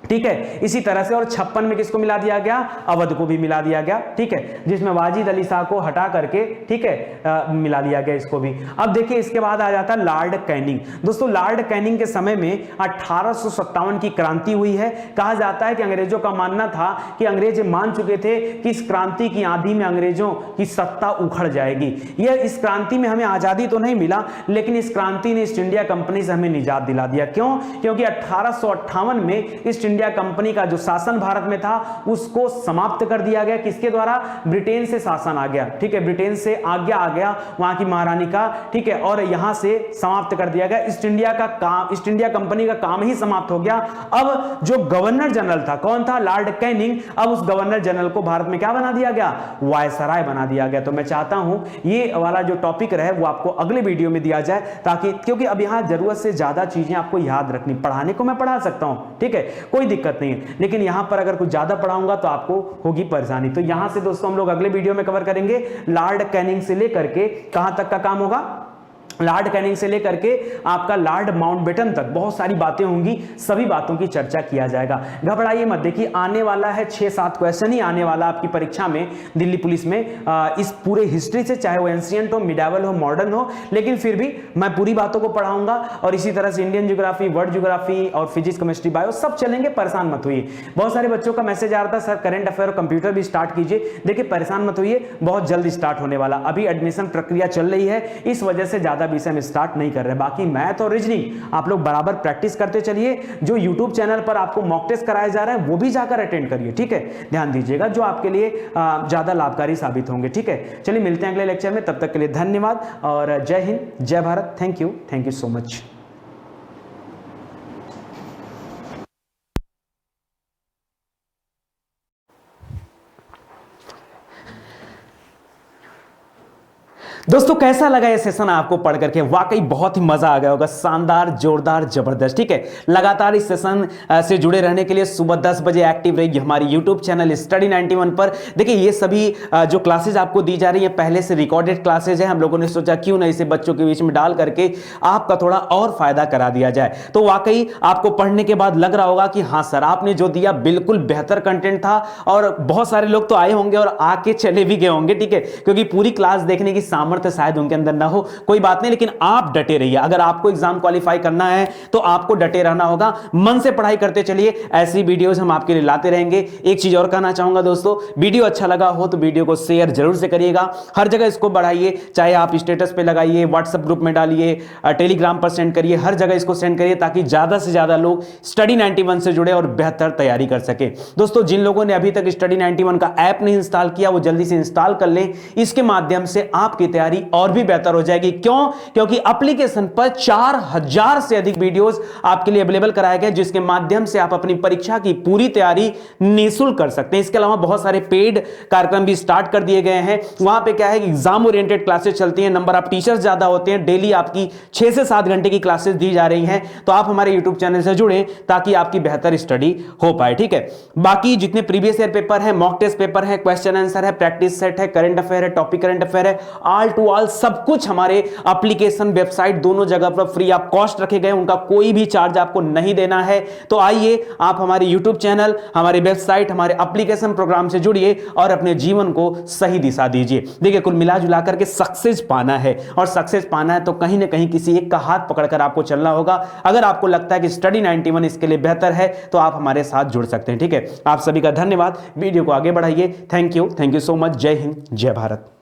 ठीक है, इसी तरह से, और 56 में किसको मिला दिया गया? अवध को भी मिला दिया गया। ठीक है, जिसमें वाजिद अली शाह को हटा करके, ठीक है, मिला दिया गया इसको भी। अब देखिए इसके बाद आ जाता है लॉर्ड कैनिंग। दोस्तों लॉर्ड कैनिंग के समय में 1857 की क्रांति हुई है। कहा जाता है कि अंग्रेजों का मानना था कि अंग्रेज मान चुके थे कि इस क्रांति की आंधी में अंग्रेजों की सत्ता उखड़ जाएगी। यह इस क्रांति में हमें आजादी तो नहीं मिला, लेकिन इस क्रांति ने ईस्ट इंडिया कंपनी से हमें निजात दिला दिया। क्यों? क्योंकि 1858 में ईस्ट इंडिया कंपनी का जो शासन भारत में था उसको समाप्त कर दिया गया। किसके द्वारा? ब्रिटेन से शासन आ गया। ठीक है, ब्रिटेन से आज्ञा आ गया वहां की महारानी का। ठीक है, और यहां से समाप्त कर दिया गया। ईस्ट इंडिया का काम, ईस्ट इंडिया कंपनी का काम ही समाप्त हो गया। अब जो गवर्नर जनरल था, कौन था? Lord Canning. अब उस गवर्नर जनरल को भारत में क्या बना दिया गया? वायसराय बना दिया गया। तो मैं चाहता हूं ये वाला जो टॉपिक रहे वो आपको अगले वीडियो में दिया जाए, ताकि, क्योंकि अब यहां जरूरत से ज्यादा चीजें आपको याद रखनी। पढ़ाने को मैं पढ़ा सकता हूं, ठीक है, कोई दिक्कत नहीं है, लेकिन यहां पर अगर कुछ ज्यादा पढ़ाऊंगा तो आपको होगी परेशानी। तो यहां से दोस्तों हम लोग अगले वीडियो में कवर करेंगे लॉर्ड कैनिंग से लेकर के कहां तक का काम होगा, लॉर्ड कैनिंग से लेकर के आपका लॉर्ड माउंटबेटन तक बहुत सारी बातें होंगी, सभी बातों की चर्चा किया जाएगा। घबराइए मत, देखिए आने वाला है 6-7 क्वेश्चन ही आने वाला आपकी परीक्षा में, दिल्ली पुलिस में, इस पूरे हिस्ट्री से, चाहे वो एंशिएंट हो, मिडावल हो, मॉडर्न हो, लेकिन फिर भी मैं पूरी बातों को पढ़ाऊंगा। और इसी तरह से इंडियन ज्योग्राफी, वर्ल्ड ज्योग्राफी और फिजिक्स, केमिस्ट्री, बायो सब चलेंगे, परेशान मत होइए। बहुत सारे बच्चों का मैसेज आ रहा था सर करंट अफेयर और कंप्यूटर भी स्टार्ट कीजिए। देखिए परेशान मत होइए, बहुत जल्द स्टार्ट होने वाला, अभी एडमिशन प्रक्रिया चल रही है, इस वजह से ज्यादा विषय में स्टार्ट नहीं कर रहे। बाकी मैथ और रीजनिंग आप लोग बराबर प्रैक्टिस करते चलिए। जो यूट्यूब चैनल पर आपको मॉक टेस्ट कराए जा रहे हैं वो भी जाकर अटेंड करिए। ठीक है, ध्यान दीजिएगा, जो आपके लिए ज्यादा लाभकारी साबित होंगे। ठीक है, चलिए मिलते हैं अगले लेक्चर में, तब तक के लिए धन्यवाद और जय हिंद, जय Bharat. Thank you so much. दोस्तों कैसा लगा ये सेशन आपको पढ़ करके? वाकई बहुत ही मजा आ गया होगा, शानदार, जोरदार, जबरदस्त। ठीक है, लगातार इस सेशन से जुड़े रहने के लिए सुबह 10 बजे एक्टिव रहिए हमारी यूट्यूब चैनल स्टडी 91 पर। देखिए ये सभी जो क्लासेज आपको दी जा रही है पहले से रिकॉर्डेड क्लासेज है। हम लोगों ने सोचा क्यों ना इसे बच्चों के बीच में डाल करके आपका थोड़ा और फायदा करा दिया जाए। तो वाकई आपको पढ़ने के बाद लग रहा होगा कि हाँ सर आपने जो दिया बिल्कुल बेहतर कंटेंट था, और बहुत सारे लोग तो आए होंगे और आके चले भी गए होंगे। ठीक है, क्योंकि पूरी क्लास देखने की सामर्थ्य शायद उनके अंदर ना हो, कोई बात नहीं, लेकिन आप डटे रहिए। अगर आपको एग्जाम क्वालिफाई करना है तो आपको डटे रहना होगा, मन से पढ़ाई करते चलिए। ऐसी वीडियोस हम आपके लिए लाते रहेंगे। एक चीज और कहना चाहूंगा दोस्तों, वीडियो अच्छा लगा हो तो वीडियो को शेयर जरूर से करिएगा, हर जगह इसको बढ़ाइए, चाहे आप स्टेटस पे लगाइए, व्हाट्सएप ग्रुप में डालिए, टेलीग्राम पर सेंड करिए, हर जगह इसको सेंड करिए ताकि ज्यादा से ज्यादा लोग स्टडी 91 से जुड़े और बेहतर तैयारी कर सके। दोस्तों जिन लोगों ने अभी तक स्टडी 91 का ऐप नहीं इंस्टॉल किया वो जल्दी से इंस्टॉल कर लें, इसके माध्यम से आपकी तैयारी और भी बेहतर हो जाएगी। क्यों? क्योंकि एप्लीकेशन पर 4000 से अधिक वीडियोस आपके लिए अवेलेबल कराए गए, जिसके माध्यम से आप अपनी परीक्षा की पूरी तैयारी निःशुल्क कर सकते हैं। इसके अलावा बहुत सारे पेड कार्यक्रम भी स्टार्ट कर दिए गए हैं। वहां पे क्या है कि एग्जाम ओरिएंटेड क्लासेस चलती हैं, नंबर ऑफ टीचर्स ज्यादा होते हैं, डेली आपकी 6 से 7 घंटे की क्लासेस दी जा रही हैं। तो आप हमारे यूट्यूब चैनल से जुड़े ताकि आपकी बेहतर स्टडी हो पाए। ठीक है, बाकी जितने प्रीवियस ईयर पेपर है, मॉक टेस्ट पेपर है, क्वेश्चन आंसर है, प्रैक्टिस सेट है, करंट अफेयर है, टॉपिक करंट अफेयर है, ऑल टू ऑल सब कुछ हमारे एप्लीकेशन, वेबसाइट दोनों जगह पर फ्री ऑफ कॉस्ट रखे गए, उनका कोई भी चार्ज आपको नहीं देना है। तो आइए आप हमारे यूट्यूब चैनल, हमारी वेबसाइट, हमारे एप्लीकेशन प्रोग्राम से जुड़िए और अपने जीवन को सही दिशा दीजिए। देखिए, कुल मिला जुला करके सक्सेस पाना है, और सक्सेस पाना है तो कहीं ना कहीं किसी एक का हाथ पकड़कर आपको चलना होगा। अगर आपको लगता है कि स्टडी 91 इसके लिए बेहतर है तो आप हमारे साथ जुड़ सकते हैं। ठीक है, आप सभी का धन्यवाद। वीडियो को आगे बढ़ाइए। Thank you so much. जय हिंद, जय भारत।